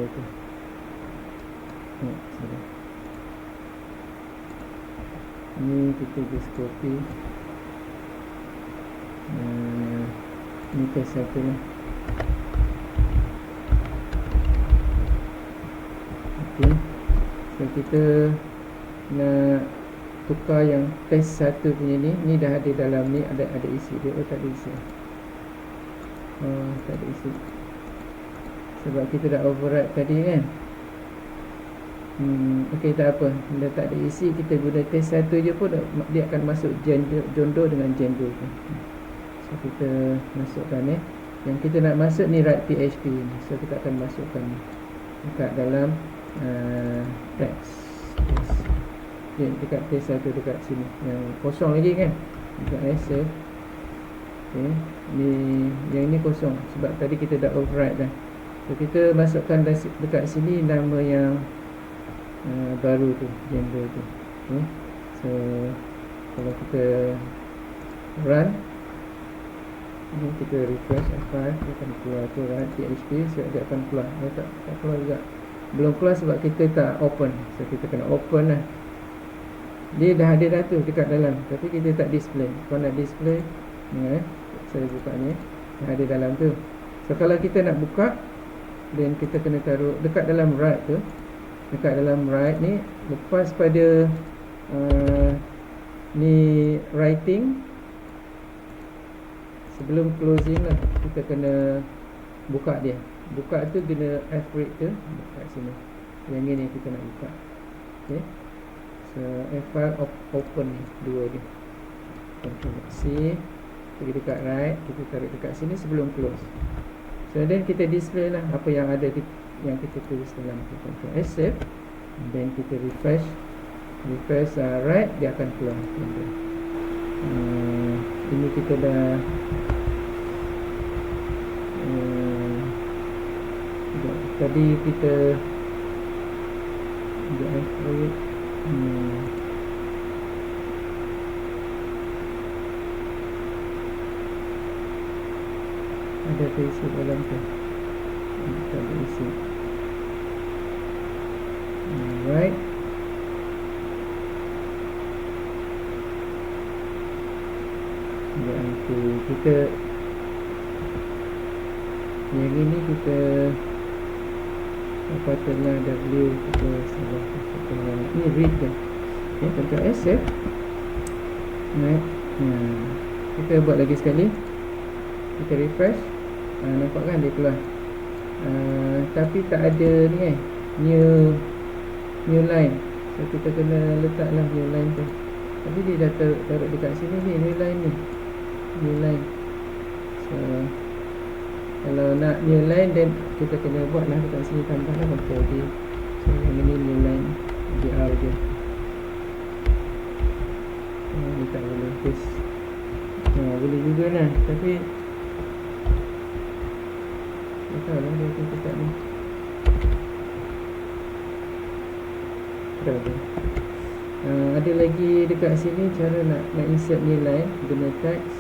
ini kita just copy. Ini test satu lah. Okay. So kita nak tukar yang test satu punya ni. Ni dah ada dalam ni, ada isi dia. Oh, tak ada isi. Tak ada isi sebab kita dah override tadi kan. Ok, tak apa. Bila tak ada isi, kita guna test satu je pun dia akan masuk jondo dengan jendo tu. So kita masukkan yang kita nak masuk ni write PHP ni. So kita akan masukkan dekat dalam text. Dekat test satu dekat sini yang kosong lagi kan, dekat save. Okay. Yang ni kosong sebab tadi kita dah override dah. So kita masukkan dekat sini nama yang baru tu, gender tu. Okay. So kalau kita run ni, kita refresh F5, dia akan keluar tu write PHP. So dia akan keluar. Tak keluar juga, belum keluar sebab kita tak open. So kita kena open lah. Dia dah ada dah tu dekat dalam, tapi kita tak display. Kalau nak display ni, saya buka ni, dah ada dalam tu. So kalau kita nak buka, then kita kena taruh dekat dalam write tu. Dekat dalam write ni, lepas pada ni writing, sebelum closing lah, kita kena buka dia. Buka tu guna F8 tu dekat sini. Yang ni kita nak buka. Okay. So F5 open ni, dua ni. Ctrl C, pergi dekat right, kita tarik dekat sini sebelum close. So then kita display lah apa yang ada yang kita tulis dalam tu. Ctrl S save, then kita refresh right, dia akan keluar. Ini kita dah tadi kita ada isi dalam tu, ada isi. Alright. Dan kita yang ini kita patutlah W kita salah ini read kan. Okay, Ctrl S save. Right. Kita buat lagi sekali. Kita refresh. Nampak kan dia keluar. Tapi tak ada ni kan, new line. So kita kena letaklah new line tu. Tapi dia dah taruh dekat sini ni, new line. So kalau nak new line, then kita kena buatlah dekat sini, tambahlah Ctrl D. So yang ini new line BR je. Ni tak boleh paste. Boleh juga lah, tapi tak tahu lah dia akan tetap ni. Ada lagi dekat sini cara nak insert new line guna text.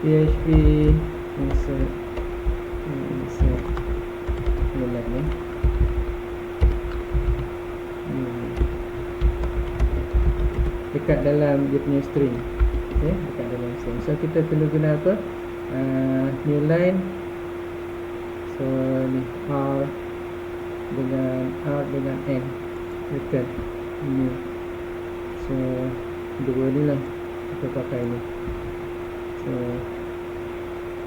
PHP insert new line ni. Dekat dalam dia punya string. Okay, dekat dalam string. So kita perlu guna apa? New line. So ni R dengan N, return new. So dua ni lah kita pakai ni. So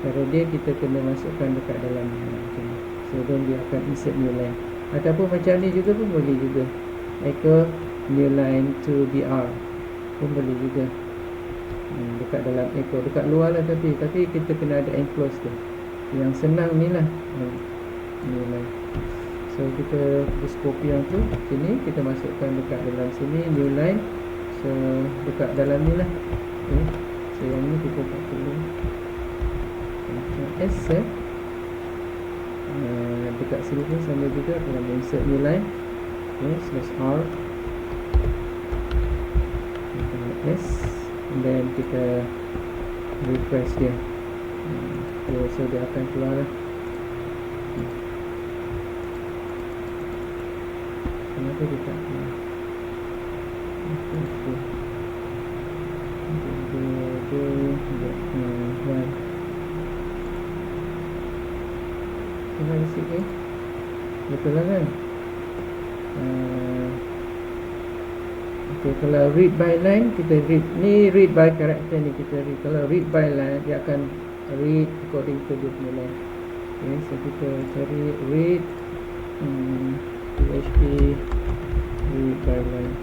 cara dia kita kena masukkan dekat dalam macam ni. So then dia akan insert new line. Ataupun macam ni juga pun boleh juga, echo new line to BR pun boleh juga. dekat dalam echo, dekat luar lah, tapi kita kena ada enclose tu. Yang senang ni lah, ni lah. So kita just copy yang tu sini, kita masukkan dekat dalam sini, new line. So dekat dalam ni lah. Okay. So yang ni kita tak perlu S dekat sini pun sama juga, dalam insert new line. Okay, /R S, and then kita refresh dia. Okay, so dia akan keluar lah. Kenapa dia tak keluar? Kenapa sikit ke? Betul lah kan? Okay, kalau read by line, kita read ni, read by character ni kita read. Kalau read by line, dia akan read according to the line. Okay, so kita cari read PHP read by line,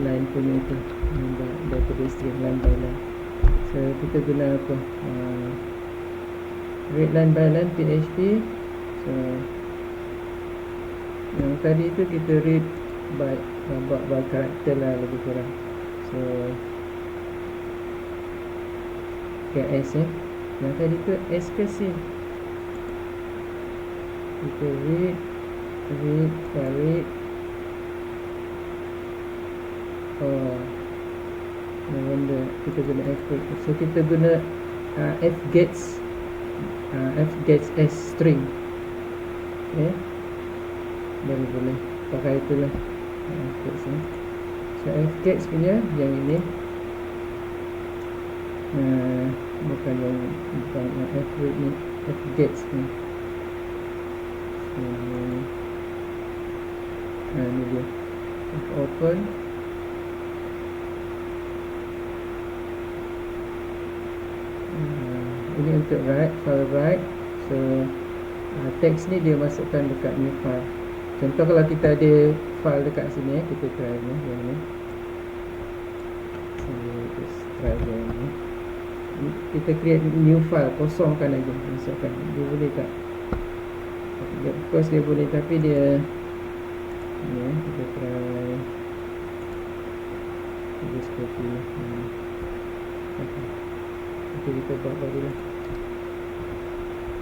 line punya tu, daripada string line by line. So kita guna apa? Read line by line PHP. So yang tadi tu kita read by character lah lebih kurang. So S yang tadi tu S ke C? Kita read no wonder kita guna F. So kita guna F gets S string. Okay, baru boleh pakai itulah. So F gets punya yang ini, bukan F read ni, F gets ni. Ni dia F open. Ini untuk write, file write. So teks ni dia masukkan dekat new file. Contoh kalau kita ada file dekat sini, kita try ni, yang ni. So just try yang ni. Kita create new file, kosongkan aja, masukkan. Dia boleh tak? Of course dia boleh, tapi dia ni, kita try. Just copy. Okay, kita buat lagi lah.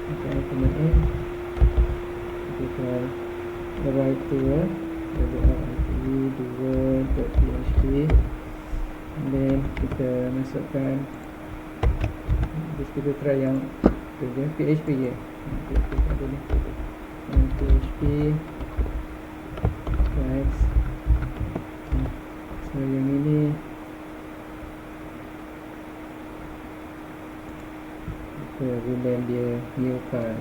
Okay, command N. Kita write to PHP, and then kita masukkan, kita try yang PHP je. PHP right. So yang ini kita rename dia new file.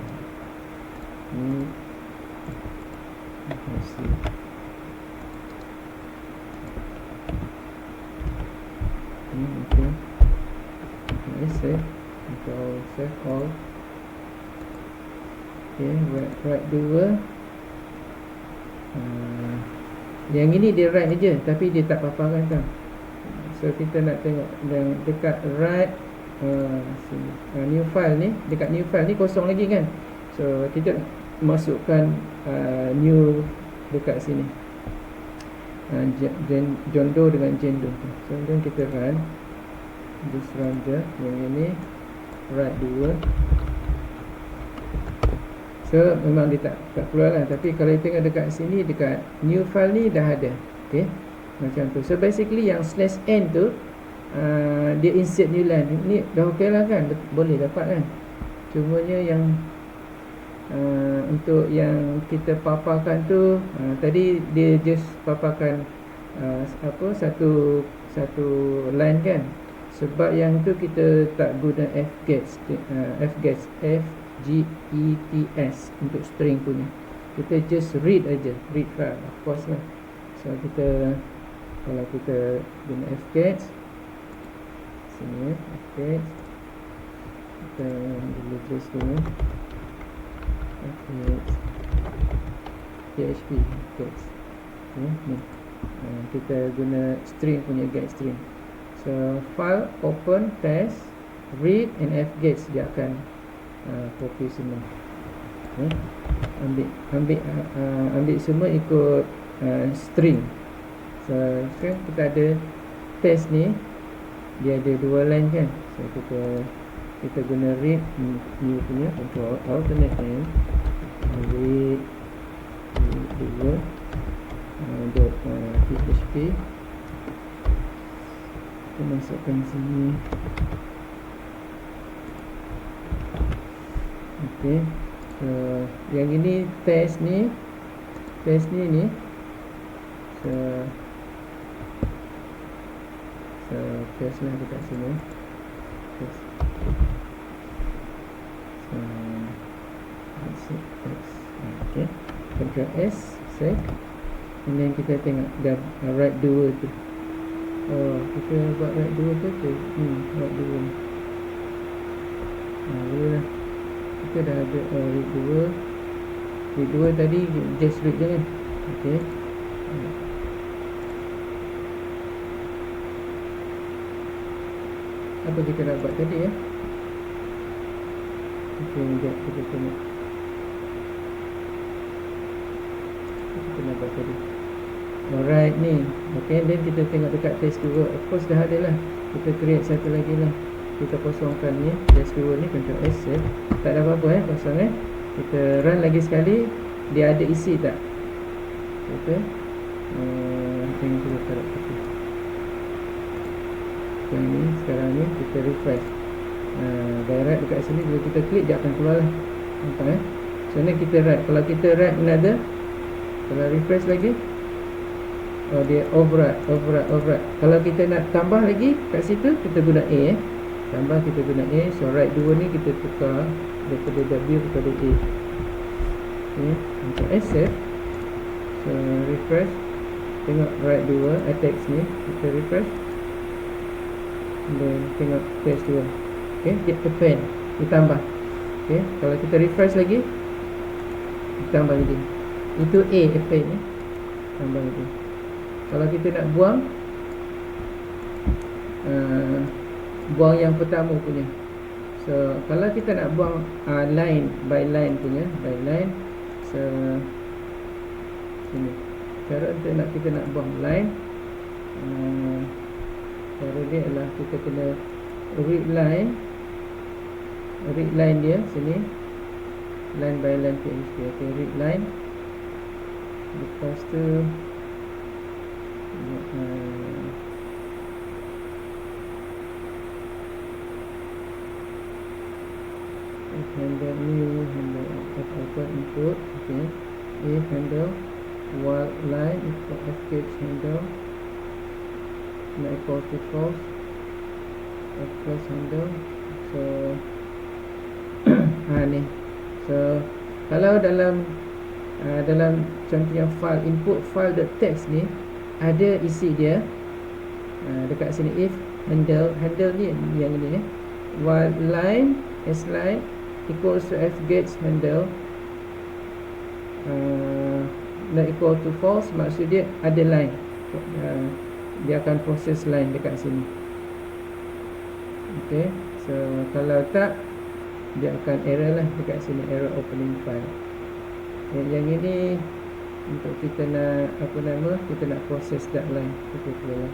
Okay. Save. Control save all. Okay, write dua. Yang ini dia write aja, tapi dia tak paparkan tau. So kita nak tengok yang dekat write new file ni, dekat new file ni kosong lagi kan. So kita masukkan new dekat sini, John Doe dengan Jane Doe. So then kita run, just run je. Yang ini write 2. So memang dia tak keluar lah, tapi kalau kita tengok dekat sini, dekat new file ni dah ada. Okay, macam tu. So basically yang /n tu dia insert new line. Ni dah okey lah kan, boleh dapat kan. Cumanya yang untuk yang kita paparkan tu, tadi dia just paparkan satu line kan. Sebab yang tu kita tak guna fgets, FGETS untuk string punya. Kita just read aja, read file, of course lah. So kita, kalau kita guna fgets sini, fgets kita boleh tulis dulu PHP gets. Okay, ni kita guna string punya get string. So file open test read and fgets dia akan copy semua. Ambil semua ikut string. So sekarang kita ada test ni, dia ada 2 line kan. So kita guna read new punya control alternate n read dua .php. Kita masukkan sini. Okey. So yang ini test ni ni. So test lah dekat sini. Test. So let's see. Okay. Control S save. And then kita tengok dah write 2 tu. Kita buat write 2 tu write 2 ni. Boleh lah. Kita dah ada read 2. Read 2 tadi just read je kan. Okay. Apa kita dah buat tadi ya. Okay, sekejap kita tengok. Kita nak buat tadi. Alright ni. Okay, then kita tengok dekat test 2. Of course dah ada lah. Kita create satu lagi lah. Kita kosongkan ni. Test 2 ni control S save. Tak ada apa-apa kosong Kita run lagi sekali. Dia ada isi tak? Okay. Tengok kita taruh kita. Yang ni sekarang ni kita refresh. Direct dekat sini bila kita klik dia akan keluar lah. Nampak So ni kita write. Kalau kita write another, kalau refresh lagi, dia override. Kalau kita nak tambah lagi kat situ, kita guna A tambah, kita guna A. So write 2 ni kita tukar daripada W kepada A. Okay. Untuk save. So refresh. Tengok write 2 text ni. Kita refresh. Dan tengok test 2. Okay, get the pen, ditambah. Okay, kalau kita refresh lagi, ditambah lagi. Itu A pen ni, tambah lagi. Kalau kita nak buang, buang yang pertama punya. So kalau kita nak buang line by line punya, by line. So sini. Cara untuk kita nak buang line, cara dia adalah kita kena read line dia sini, line by line PHP. Okay, read line. Lepas tu handle new handle open input. Okay, if handle while line equal fgets handle not equal to false, plus handle. So ni. So kalau dalam contohnya file input file.txt ni ada isi dia, dekat sini if handle ni yang ini while line line equals to fgets handle not equal to false, maksud dia ada line, dia akan proses line dekat sini. Okay, so kalau tak, dia akan error lah dekat sini, error opening file. Yang ini untuk kita nak kita nak proses that line. Kita keluar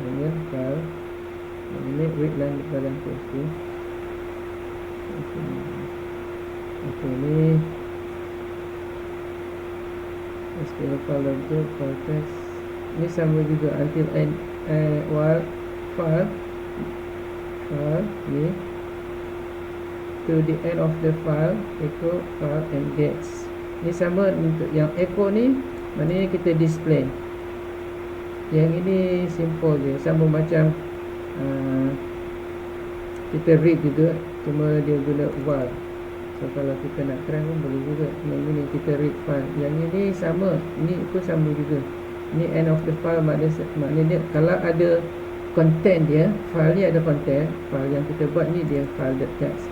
ini file, ini read line dalam PHP. Okay, ini SQL file object, file text. Ini sama juga until end, while file ni to the end of the file, echo file and gets. Ini sama untuk yang echo ni, maknanya kita display. Yang ini simple je, sama macam kita read juga, cuma dia guna while. So kalau kita nak try pun boleh juga. Yang ini kita read file, yang ini sama, ini pun sama juga. Ini end of the file, maknanya kalau ada content dia, file ni ada content, file yang kita buat ni dia file.txt.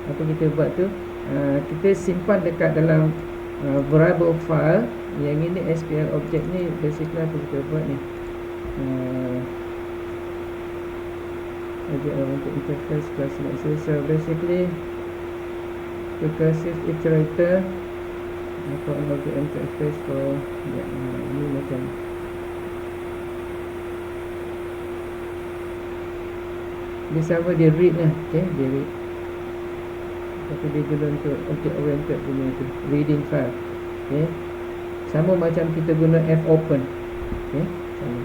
Apa kita buat tu, kita simpan dekat dalam variable file. Yang ini SQL object ni basically apa kita buat ni, object-oriented interface class next. So basically recursive iterator for an object interface for ini macam dia sama, dia read lah, okay, dia read, tapi dia guna untuk object-oriented punya tu, reading file, okay. Sama macam kita guna fopen, okay, sama.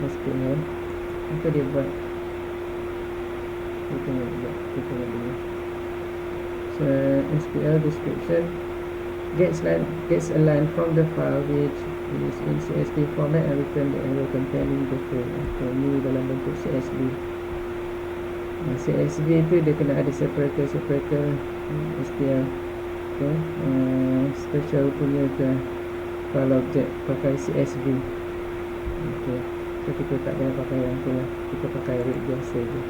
SQL apa dia buat, kita tengok dulu. So SQL description gets a line from the file which is in CSV format and return the error containing the field. Okay, ni dalam bentuk CSV. CSV tu dia kena ada separator SQL, okay. Special punya tu file object pakai CSV, okay. So kita tak payah pakai yang tu lah, kita pakai read biasa je.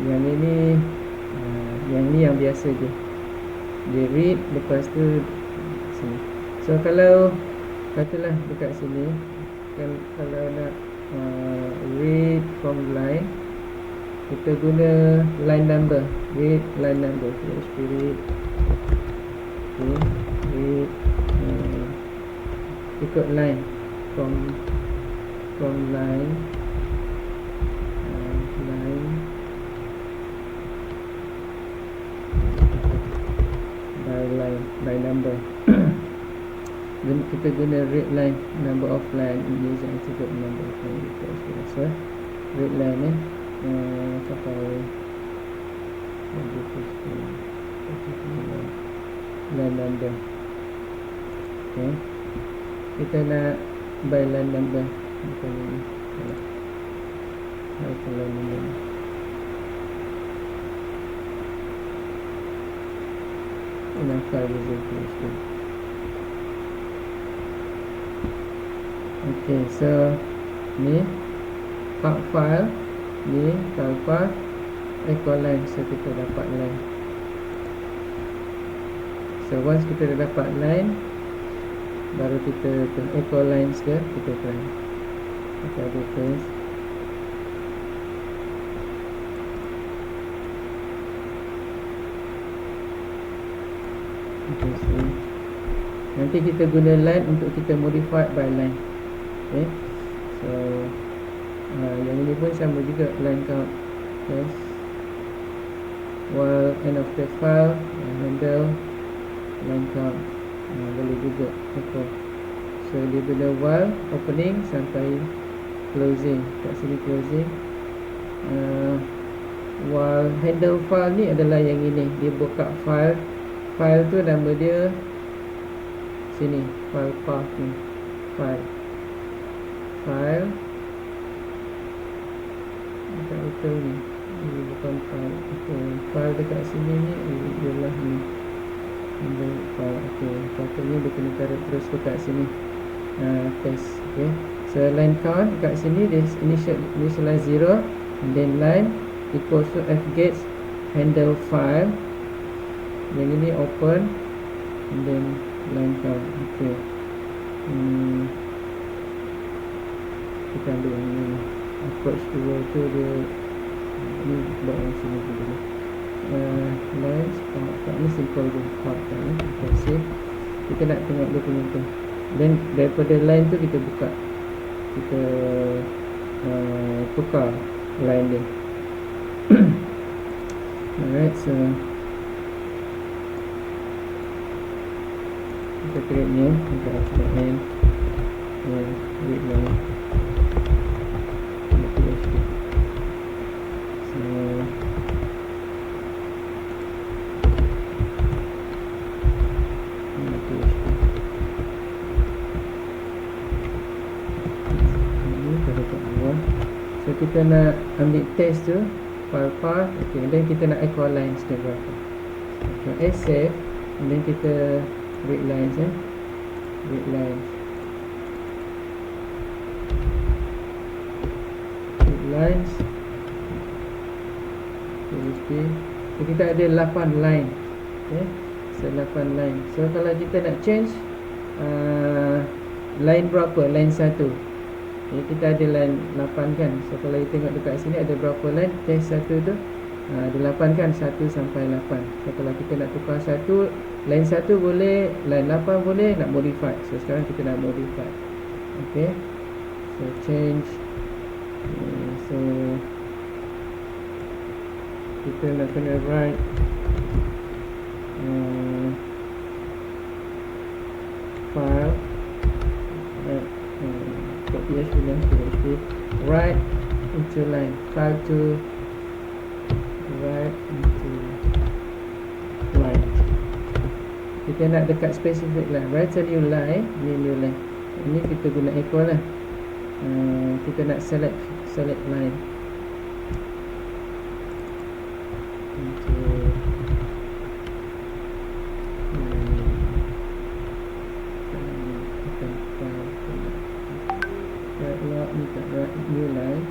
Yang ini yang biasa je, dia read, lepas tu sini. So kalau katalah dekat sini kan, kalau nak read from line, kita guna line number, read line number, PHP read, okay, read ikut line from line by number. Then kita guna read line, number of line, user attribute number of line. So read line pakai line number, okay. Kita nak by line number, bukan ini, line number. Enough file user PHP. Okay, so ni part file, ni file path, echo line. So kita dapat line. So once kita dah dapat line, baru kita echo lines dia, kita try. Kita ada test. Okay, so nanti kita guna line untuk kita modify by line, okay. So yang ini pun sama juga, line count, yes. While end of the file, handle line count, boleh juga echo. So dia guna while opening sampai closing, kat sini closing. While handle file ni adalah yang ini, dia buka file tu nama dia sini, file path ni, file dekat betul ni, ini bukan file, okay. File dekat sini ni ialah ni file, okay. Patutnya dia kena taruh terus dekat sini, test, okay. So line count dekat sini dia initialize 0, and then line equals to fgets handle file, yang ini open, and then line count, okay. Kita ambil yang ini, approach to tu dia ni, buat yang sini dulu. Lines part ni simple je, part ni kita save. Kita nak tengok dia punya tu, then daripada line tu kita buka, kita tukar line dia. Alright, so kita create new, kita add end and read line. So so kita nak ambil test tu, file path, okay, and then kita nak echo lines dia berapa. Okay, save, and then kita read lines, read lines, PHP. So kita ada 8 line, okay, so 8 line. So kalau kita nak change line berapa, line 1, Okay, kita ada line 8 kan. So kalau you tengok dekat sini ada berapa line? Test 1 tu ada 8 kan, 1 sampai 8. So kalau kita nak tukar satu, line 1 boleh, line 8 boleh, nak modify. So sekarang kita nak modify. Okay, so change. So kita nak kena write file PHP lah, PHP write into line, file to write into line. Kita nak dekat specific line, write a new line. Ni new line, ini kita guna echo lah. Kita nak select line untuk ni tak ada new line.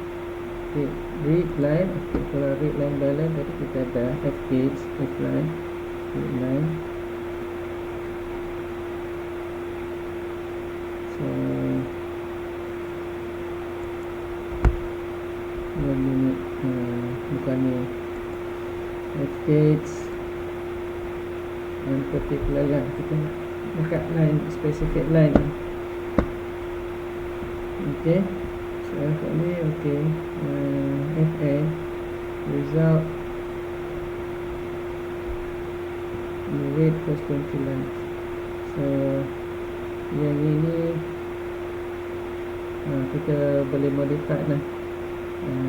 Okay, read line. Okay, kalau read line by line tadi kita ada fgauge, fline, read line. So ini bukan ni fgauge and particular line. Kita nak dekat line, specific line. Okay, so for ni okay, fa result read first 20 lines. So yang ini kita boleh modify lah.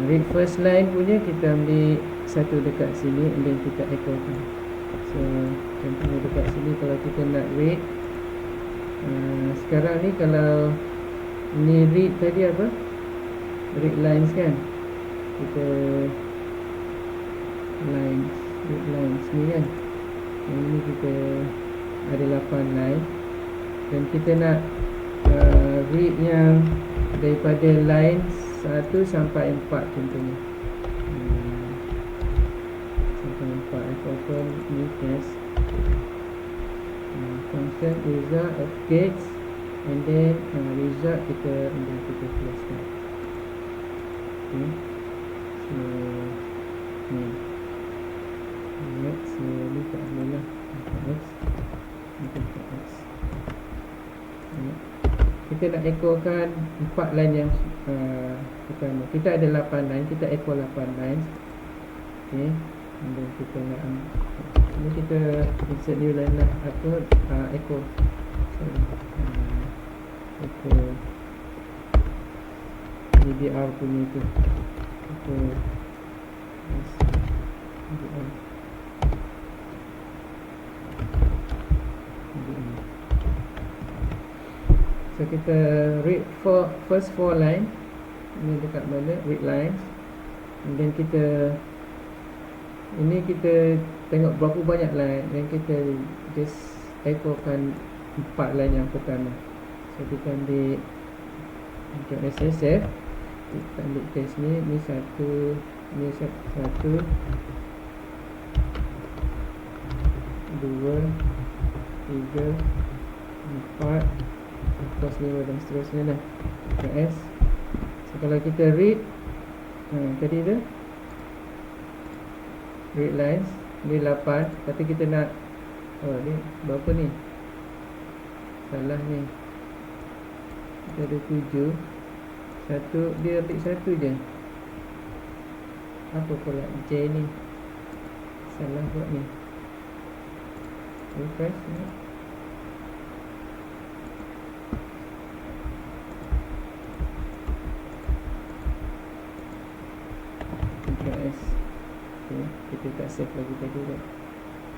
Read first line punya kita ambil satu dekat sini and then kita echo kan. So contohnya dekat sini kalau kita nak read, sekarang ni kalau ni read tadi apa? Read lines kan. Kita lines, read lines ni kan. Yang ni kita ada 8 line. Dan kita nak read yang daripada line 1 sampai 4 contohnya. Sampai 4. Aku open new test. Function result fgauge. And then result kita keluarkan. Okay, so ni so ni tak boleh lah x, x. Kita nak echokan 4 line yang pertama. Kita ada 8 line, kita echo 8 line. Okay, and then kita nak ini kita insert new line lah. Apa echo, sorry, echo DDR punya tu. Echo DDR. So kita read first 4 line. Ini dekat mana? Read lines. And then kita tengok berapa banyak line. Dan kita just echokan 4 line yang pertama. So kita ambil untuk SSF, kita ambil test ni. Ni satu, ni satu, 2, 3, 4, plus 5 dan seterusnya lah. S. So kalau kita read tadi tu read lines ni 8, tapi kita nak ni berapa ni? Salah ni. Kita ada 7. Satu, dia ambil satu je. Apa pula J ni? Salah buat ni. Refresh ni. Ctrl S. Okay, kita tak save lagi tadi dah.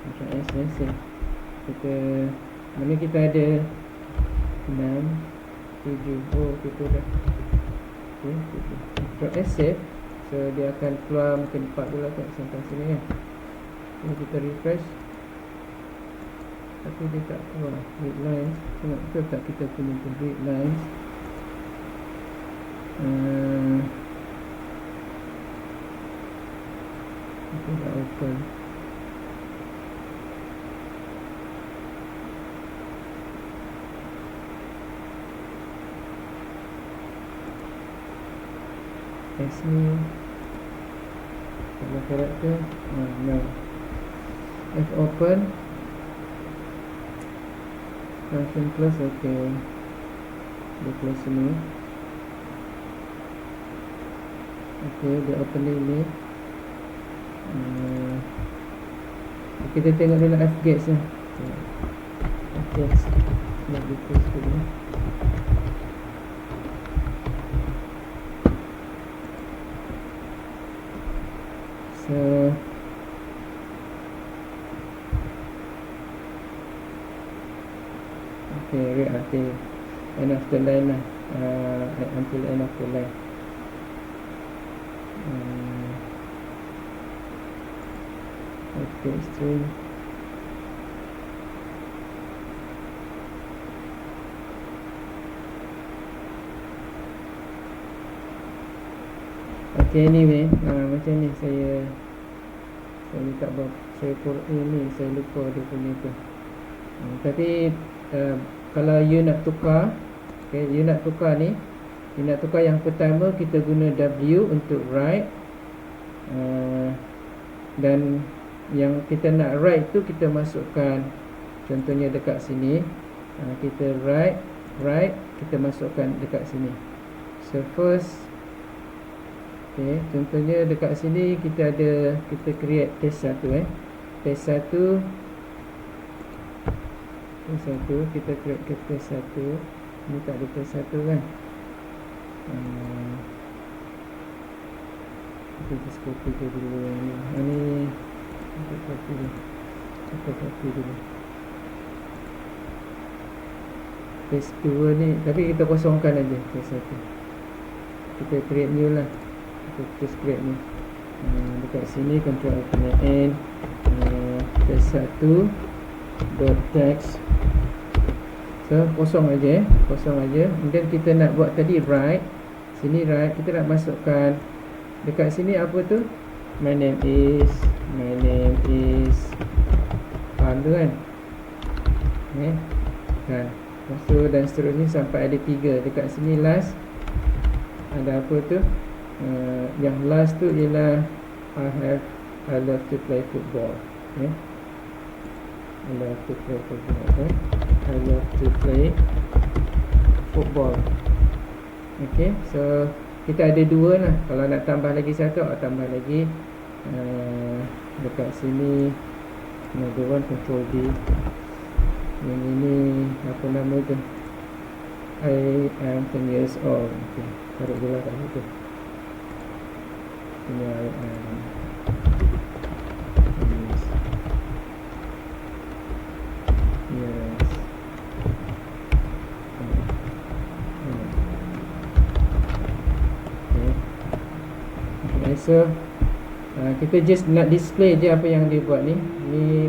Ctrl S dan save. Kita ada 6, 7. Oh, kita dah. Okay, Ctrl S save. So dia akan keluar mungkin 4 dulu kat sampai sini kan. Jadi kita refresh. Tapi dia tak keluar read lines. Tengok betul tak kita punya read lines. Kita dah open. S ni kalau character no. F open function class. Okay, dia close ni. Okay, dia open ni. Kita tengok dulu fgets ni. Fgets nak di close dulu. So okay, read until end of the line lah. Until end of the line. Okay, string. Okay, anyway, macam ni saya tak buat, saya lupa dia punya tu. Tapi kalau you nak tukar, okay, you nak tukar yang pertama kita guna W untuk write, dan yang kita nak write tu kita masukkan, contohnya dekat sini, kita write kita masukkan dekat sini. So first, okay, contohnya dekat sini kita create test 1 test 1 kita create ke test 1. Ni tak ada test 1 kan. Kita just copy ke dulu ni. Kita copy dulu test 2 ni, tapi kita kosongkan aja test 1. Kita create new lah. Kita just create new. Dekat sini control alt N, test 1 dot text. So kosong aja. Dan kita nak buat tadi write. Sini write, kita nak masukkan dekat sini apa tu? My name is tu kan. Okay. Lepas tu dan seterusnya sampai ada 3. Dekat sini last ada apa tu? Yang last tu ialah I love to play football. Okay. I love to play football. Okay. I love to play football. Okay, so kita ada 2 lah. Kalau nak tambah lagi 1, tambah lagi dekat sini. Another one, control D. Yang ini apa nama tu? I am 10 years old. Okay, taruh dulu kat situ. Ini I am 10 years. Yes. Okay, so kita just nak display je apa yang dia buat ni. Ni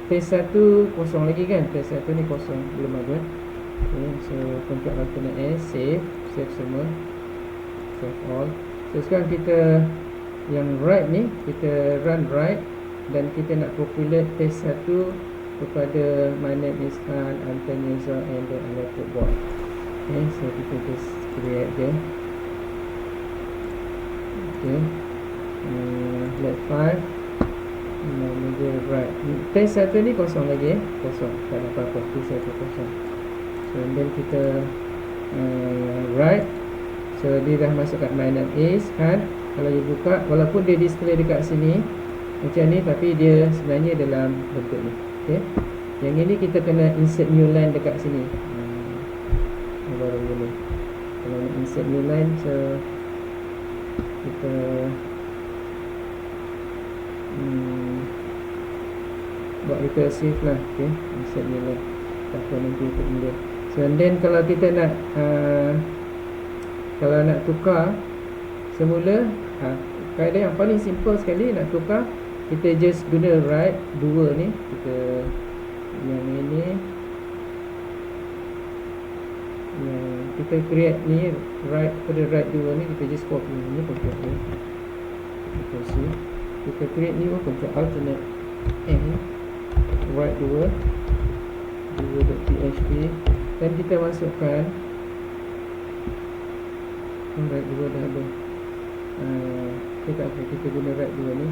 test 1 kosong lagi kan. Test 1 ni kosong, belum ada. Okay, so control alt S, save semua, save all. So sekarang kita yang write ni, kita run write, dan kita nak populate test 1 kepada my name is Khan, I'm 10 years old and I love football. Okay, so kita just create je. Okay, let 5 nama dia write. Test 1 ni kosong lagi kosong, tak ada apa-apa. Test 1 kosong. So then kita write. So dia dah masuk kat my name is Khan. Kalau you buka, walaupun dia display dekat sini macam ni, tapi dia sebenarnya dalam bentuk ni. Okay, yang ini kita kena insert new line dekat sini. Baru boleh. Kalau nak insert new line, so kita buat recursive lah. Okay, insert new line. Tak apa nanti ikut dia. So and then kalau kita nak kalau nak tukar semula, kaedah yang paling simple sekali nak tukar, kita just guna write 2 ni. Kita yang ini, yang kita create ni write, pada write 2 ni kita just copy ni, control A, control C. Kita create ni, control alternate N, write 2.php, dan kita masukkan write 2 dah ada. Okay, tak apa, kita guna write dua ni.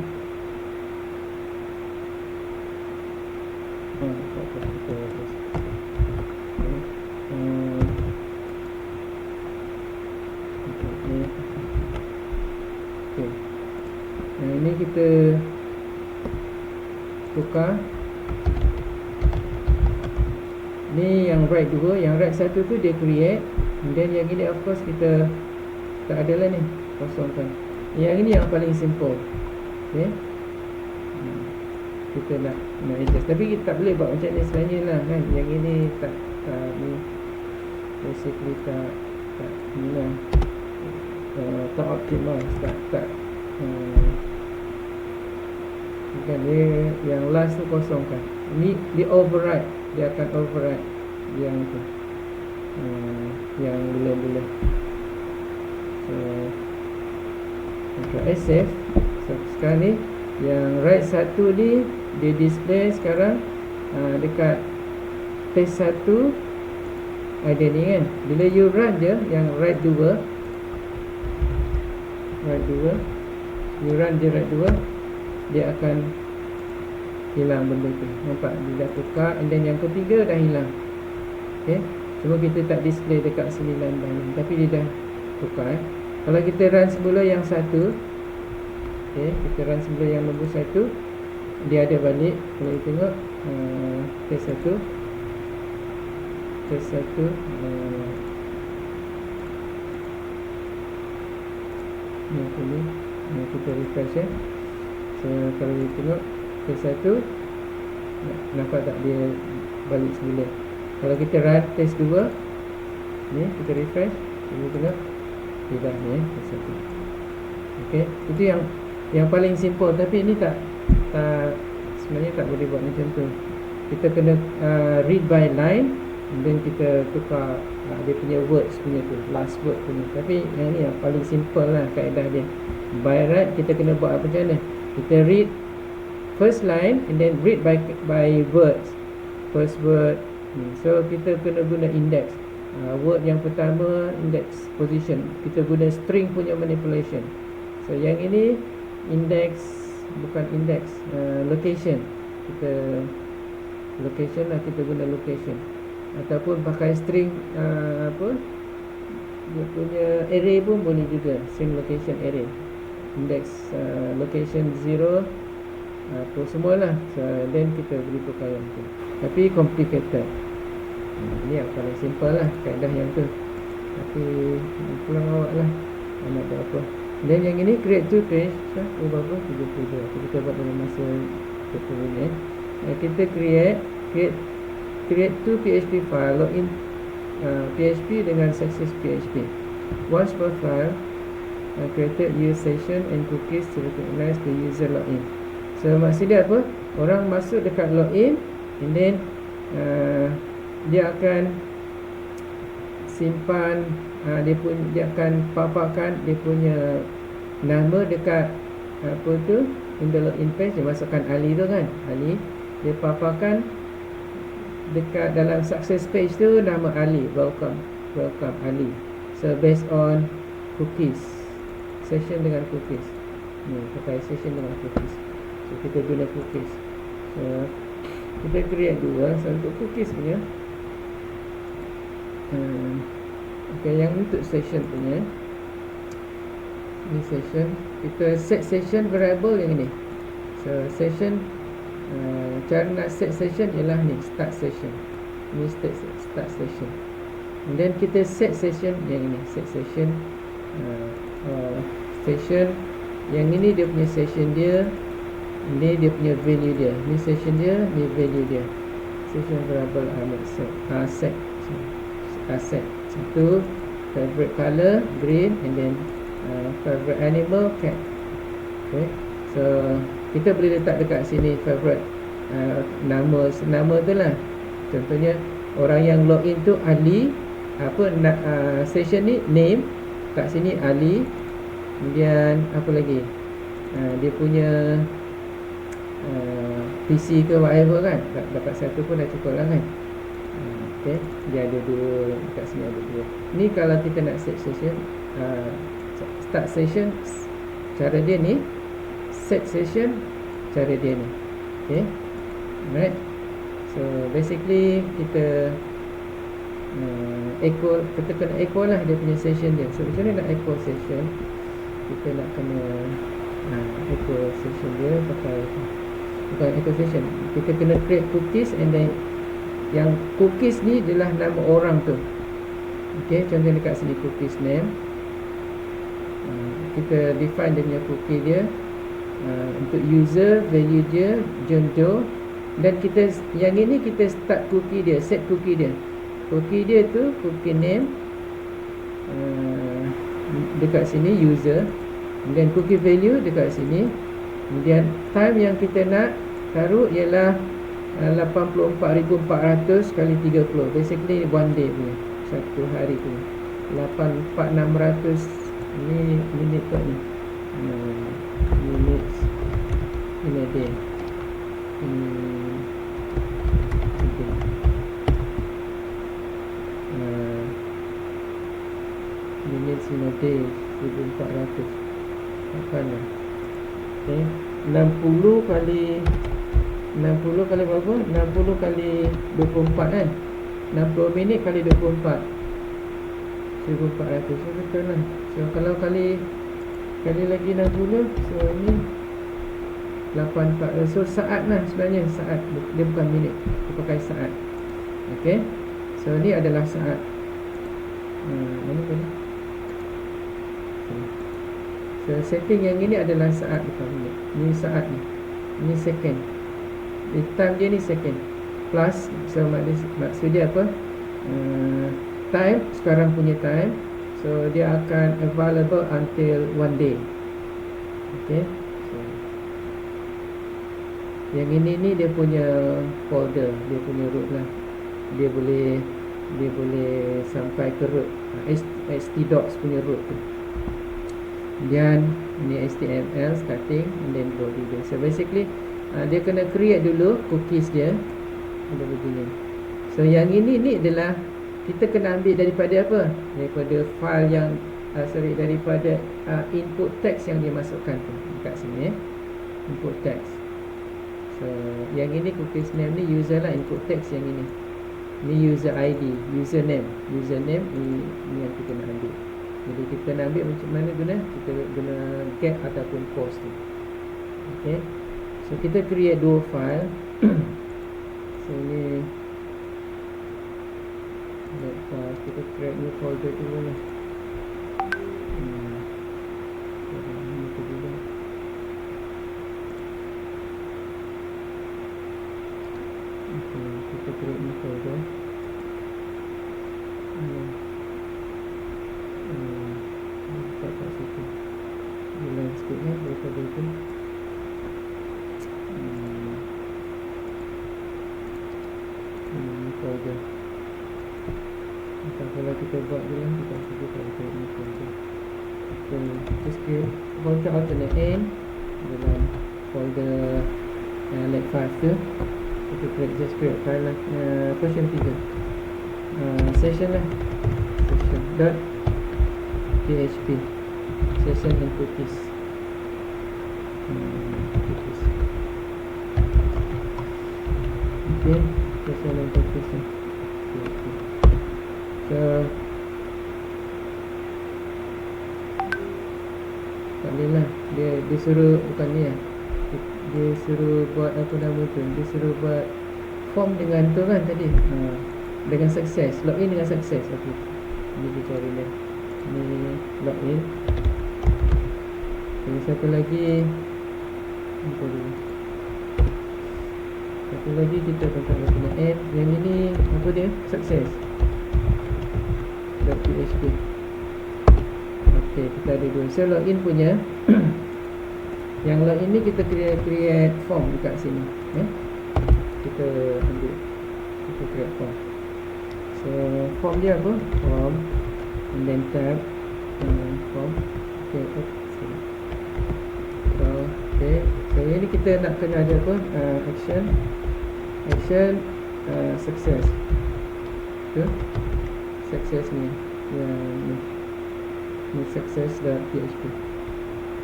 Tak apa, kita terus. Okay. Ini kita tukar. Ni yang write dua, yang write satu tu dia create. Dan yang ini of course kita tak ada lah ni, kosongkan. Yang ini yang paling simple. Okay, kita nak adjust, tapi kita tak boleh buat macam ni sebenarnya lah kan. Yang ini tak ni basically tak ni lah, tak optimal, tak bukan dia. Yang last tu kosongkan. Ni dia override, dia akan override yang tu, yang bulan-bulan. So Ctrl S save. So sekarang ni yang write satu ni dia display sekarang dekat page 1 ada ni kan. Bila you run je yang write 2, you run je write 2, dia akan hilang benda tu. Nampak dia dah tukar. And then yang ketiga dah hilang. Okay, cuma kita tak display dekat 9 dah, tapi dia dah tukar. Kalau kita run semula yang satu, okay, kita run semula yang nombor 1, dia ada balik. Kalau kita tengok page 1, ni kita refresh ya. So kalau kita tengok page 1, nampak tak dia balik semula. Kalau kita run page 2 ni, kita refresh, kita tengok dia dah ni page 1. Okay, itu yang paling simple. Tapi ini tak sebenarnya tak boleh buat macam tu. Kita kena read by line, dan kita tukar dia punya words punya tu, last word punya. Tapi yang ni yang paling simple lah kaedah dia. By write kita kena buat apa macam mana? Kita read first line and then read by words. First word. So kita kena guna index. Word yang pertama index position. Kita guna string punya manipulation. So yang ini index, bukan index, location. Kita location lah, kita guna location. Ataupun pakai string dia punya array pun boleh juga. String location array, index location 0, apa semualah. So then kita boleh tukar yang tu. Tapi complicated. Ini yang paling simple lah kaedah yang tu. Tapi pulang awak lah nak buat apa. Dan yang ini create two page, berapa? 32. Kita buat dalam masa 30 minit. Kita create two PHP file, login PHP dengan success PHP. Once per file created, use session and cookies to recognize the user login. So maksud dia apa? Orang masuk dekat login, and then dia akan simpan, dia akan paparkan dia punya nama dekat apa tu, in the login page. Dia masukkan Ali tu kan, Ali. Dia paparkan dekat dalam success page tu nama Ali, welcome Ali. So based on cookies, session dengan cookies. Ni pakai session dengan cookies. So kita guna cookies. So kita create dua. So untuk cookies punya, okay, yang untuk session punya, ni session, kita set session variable yang ini. So session, cara nak set session ialah ni, start session. Ni start session. And then kita set session yang ini, set session, session yang ini dia punya session dia, ni dia punya value dia. Ni session dia, ni value dia. Session variable set. Satu favorite color green, and then favorite animal cat. Okay, so kita boleh letak dekat sini favorite nama tu lah. Contohnya orang yang login tu Ali, apa session ni name, kat sini Ali. Kemudian apa lagi, dia punya PC ke whatever kan, dapat satu pun dah cukup lah kan. Okay, dia ada dua, kat sini ada dua. Ni kalau kita nak set session, start session cara dia ni, set session cara dia ni. Okay, alright. So basically kita echo, kita kena echo lah dia punya session dia. So macam mana nak echo session? Kita nak kena echo session dia pakai, bukan echo session, kita kena create cookies, and then yang cookies ni adalah nama orang tu. Okay, contoh dekat sini cookies name. Kita define dia punya cookie dia. Untuk user, value dia John Doe. Dan kita, yang ini kita start cookie dia, set cookie dia. Cookie dia tu cookie name, dekat sini user, dan cookie value dekat sini. Kemudian time yang kita nak taruh ialah 84,400 kali 30. Basically one day punya, satu hari tu 84,600. Ini minit kot ni, minutes in a day. Minutes in a day 1,400. Apa lah? Okay, 60 kali berapa? 60 kali 24 kan? 60 minit kali 24, 1,400. So betul lah. So kalau kali lagi 60, so ni 84. So saat lah sebenarnya, saat. Dia bukan minit, dia pakai saat. Okay, so ni adalah saat. Mana tadi? So setting yang ini adalah saat, bukan minit. Ni saat ni, ni second. Time dia ni second plus. So maksud dia apa? Time, sekarang punya time. So dia akan available until one day. Okay, so yang ini ni dia punya folder, dia punya root lah. Dia boleh sampai ke root, htdocs punya root tu. Dan ni HTML starting, and then body dia. So basically dia kena create dulu cookies dia. Ada begini. So yang ini ni adalah kita kena ambil daripada apa? Daripada file yang daripada input text yang dia masukkan tu dekat sini, input text. So yang ini cookies name ni user lah, input text yang ini. Ni user ID, username ni yang kita nak ambil. Jadi kita nak ambil macam mana guna? Kita guna get ataupun post tu. Okay, so kita create dua file. So ni kita create new folder dulu lah. Okay, kita create new folder. Letak kat situ. Hilang sikit lah daripada itu. New folder. Kalau kita buat je lah, kita cuba kalau kita ni folder. So just create folder alternate n dalam folder lab 5 tu. Kita just create file lah, version 3, session lah, session.php, session and cookies. Okay, session and cookies ni. So tak boleh lah, dia suruh, bukan ni lah, dia suruh buat apa nama tu, dia suruh buat form dengan tu kan tadi, dengan success, login dengan success. Okay, ni dia cari dia, ni login. Okay, satu lagi kita akan kena add. Yang ini apa dia? Success .php. Okay, kita ada dua. So login punya yang login ni kita create form dekat sini. Kita ambil, kita create form. So form dia apa? Form, and then tab form. Okay, okay. So ini kita nak kena ada apa? Action success. Tu success ni, yang ni success.php.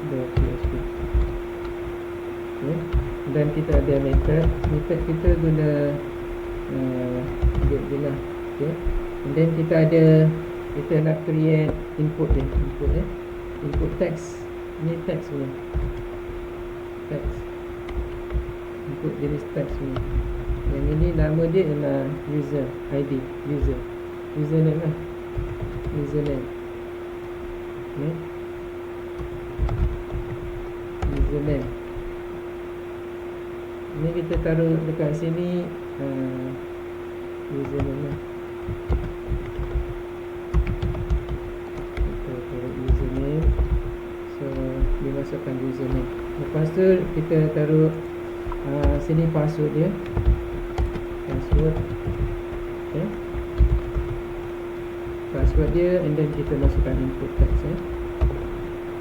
.php. Okay. Dan kita ada method kita guna get je lah. Okay. And then kita nak create input dia, input text. Ni text punya, text, input jenis text punya. Yang ini nama dia ialah user ID, username lah, username. Okay. Username ni kita taruh dekat sini, username lah. Kita taruh username. So dimasukkan username. Lepas tu kita taruh sini password dia, password. Okay. Password dia, and then kita masukkan input text ya.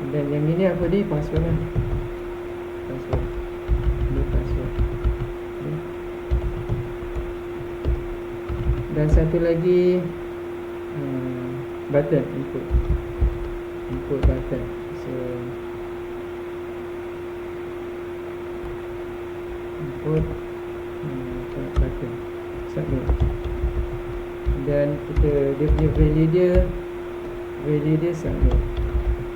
And then yang ini apa dia? Password lah. Password. Ini password. Okay. Dan satu lagi button, input button. So input button, submit. Dan dia punya value dia submit.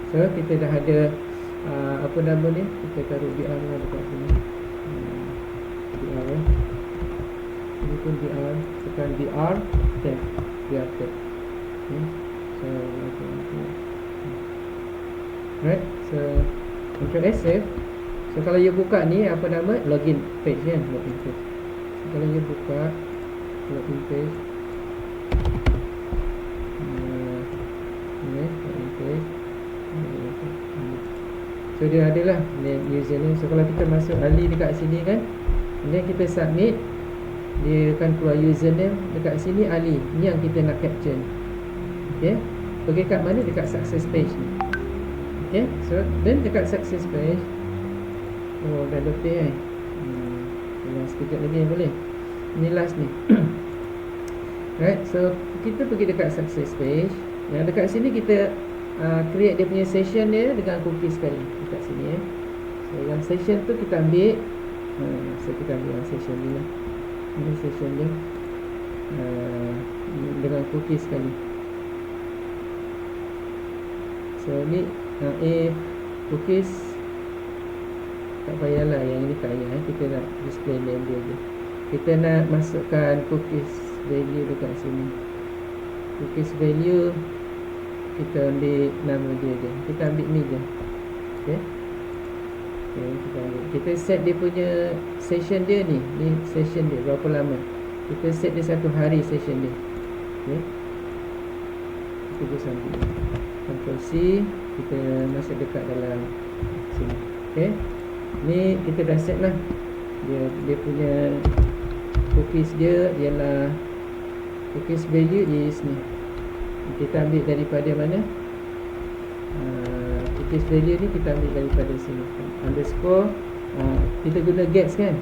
So kita dah ada apa nama ni, kita taruh BR lah dekat sini. BR ya. Ini pun BR, tekan BR tab, BR tab. Okay. So right, so Ctrl S save. So kalau you buka ni apa nama, login page kan, login page. So, kalau you buka login page, login page. So dia adalah name, username. So kalau kita masuk Ali dekat sini kan, and then kita submit, dia akan keluar username dekat sini Ali. Ni yang kita nak capture. Okay, pergi kat mana? Dekat success page ni. Okay, so then dekat success page, oh dah letih kan. Last sekejap lagi boleh. Ni last ni. Right, so kita pergi dekat success page. Yang dekat sini kita create dia punya session dia dengan cookie sekali dekat sini ya. So yang session tu kita ambil, so kita ambil yang session ni lah. Ini session dia dengan cookie sekali. So ni if cookies, tak payahlah yang ini tak payah, kita nak display name dia je. Kita nak masukkan cookies value dekat sini. Cookies value kita ambil nama dia je. Kita ambil ni je. Okay. Okay, kita set dia punya session dia ni. Ni session dia berapa lama. Kita set dia 1 hari session dia. Okay. Kita just ambil Ctrl C, kita masuk dekat dalam sini. Okay. Ni kita dah set lah. Dia punya cookies dia ialah cookies value is ni. Kita ambil daripada mana? Cookies value ni kita ambil daripada sini. Underscore, kita guna gets kan?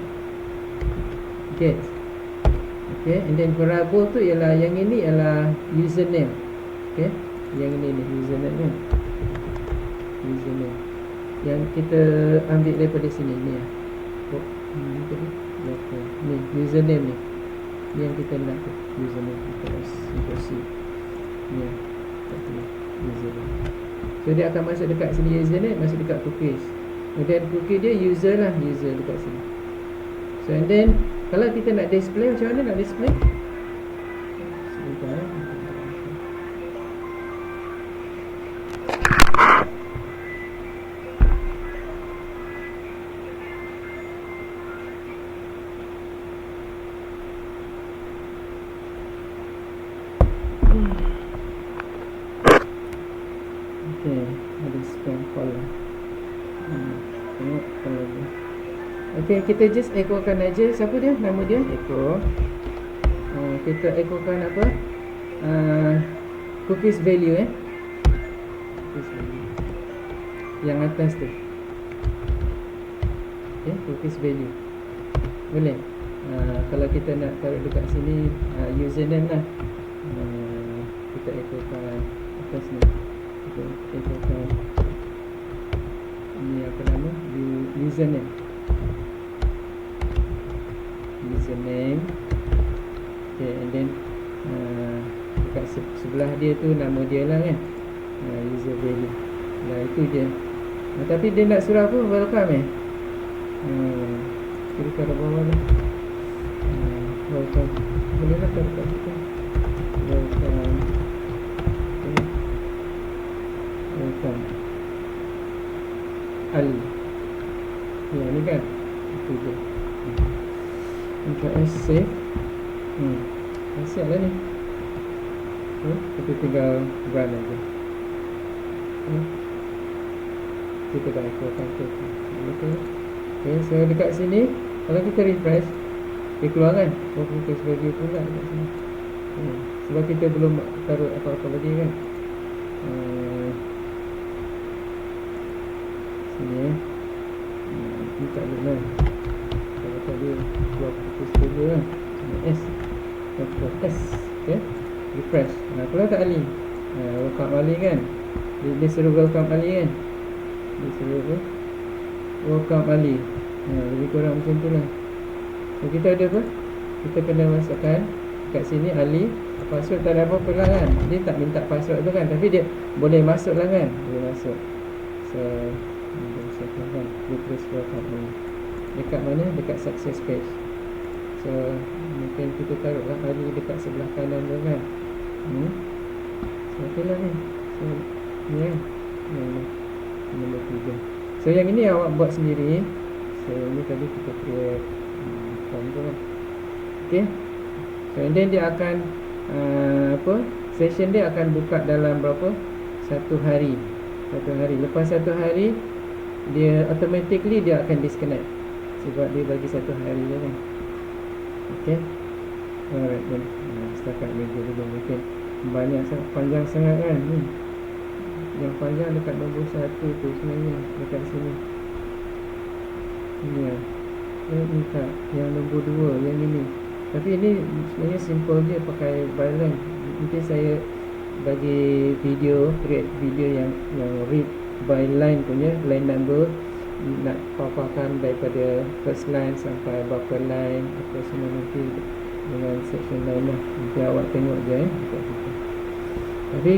Gets. Okay, and then variable tu ialah, yang ini ialah username. Okay, yang ini ni username kan? Username yang kita ambil daripada sini ni ya. Ni username ni yang kita nak tu, username. Kita C ni ya, username. So dia akan masuk dekat sini username, masuk dekat cookies. Kemudian cookie dia user lah, user dekat sini. So and then kalau kita nak display, macam mana nak display? Sebentar. Okay, ada spam call lah. Tengok call lagi. Okay, kita just echokan aja. Siapa dia? Nama dia? Echo. Kita echokan apa? Cookies value Cookies value yang atas tu. Okay, cookies value. Boleh? Kalau kita nak taruh dekat sini username lah. Kita echokan atas ni. Kita echokan Ini apa nama? Username. Okay, and then dekat sebelah dia tu nama dia lah kan, user value lah, itu je. Tapi dia nak suruh apa? Welcome kira kat bawah ni, welcome. Boleh lah taruh kat situ, welcome. Okay. Welcome Ali. Ya ni kan, itu je. Ctrl S save. Siap lah ni. Kita tinggal run aja. Kita dah equalkan tu. Okay, so dekat sini kalau kita refresh, dia keluar kan focus value pula dekat sini. Sebab kita belum taruh apa-apa lagi kan. Sini ni tak boleh lah. Kalau tadi keluar focus value kan, S. Okay, refresh. Keluar tak Ali? Welcome Ali kan. Dia suruh welcome Ali kan. Dia suruh apa? Welcome Ali. Lebih kurang macam tu lah. So kita ada apa? Kita kena masukkan kat sini Ali. Password tak ada apa-apa lah kan. Dia tak minta password tu kan, tapi dia boleh masuk lah kan. Boleh masuk. So kita masukkan kan, refresh welcome Ali. Dekat mana? Dekat success page. So mungkin kita taruhlah Ali dekat sebelah kanan tu kan. So okey lah ni. So ni kan, nombor 3. So yang ini awak buat sendiri. So ini tadi kita create form tu kan. Okay. So and then dia akan session dia akan buka dalam berapa? 1 hari. 1 hari. Lepas 1 hari dia automatically dia akan disconnect. Sebab dia bagi 1 hari je kan. Okay. Alright then. Setakat ni dulu mungkin banyak sangat, panjang sangat kan ni. Yang panjang dekat nombor 1 tu sebenarnya dekat sini. Ni lah. Ni tak. Yang nombor 2 yang ini. Tapi ini sebenarnya simple je pakai byline. Mungkin saya bagi video, create video yang read by line punya, line number, nak paparkan daripada first line sampai berapa line, apa semua nanti dengan section lain lah. Nanti awak tengok je Tapi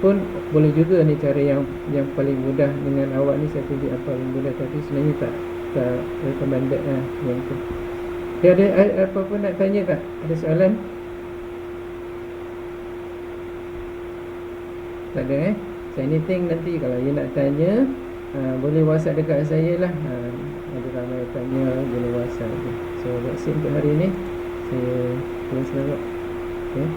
pun boleh juga ni cara yang paling mudah dengan awak ni. Saya tunjuk yang paling mudah, tapi sebenarnya tak recommended lah yang tu. Okay, ada apa-apa nak tanya tak? Ada soalan? Tak ada So anything nanti kalau you nak tanya, boleh WhatsApp dekat saya lah. Ada ramai tanya, boleh WhatsApp je. So that's it untuk hari ni. Saya terus lawak. Okay.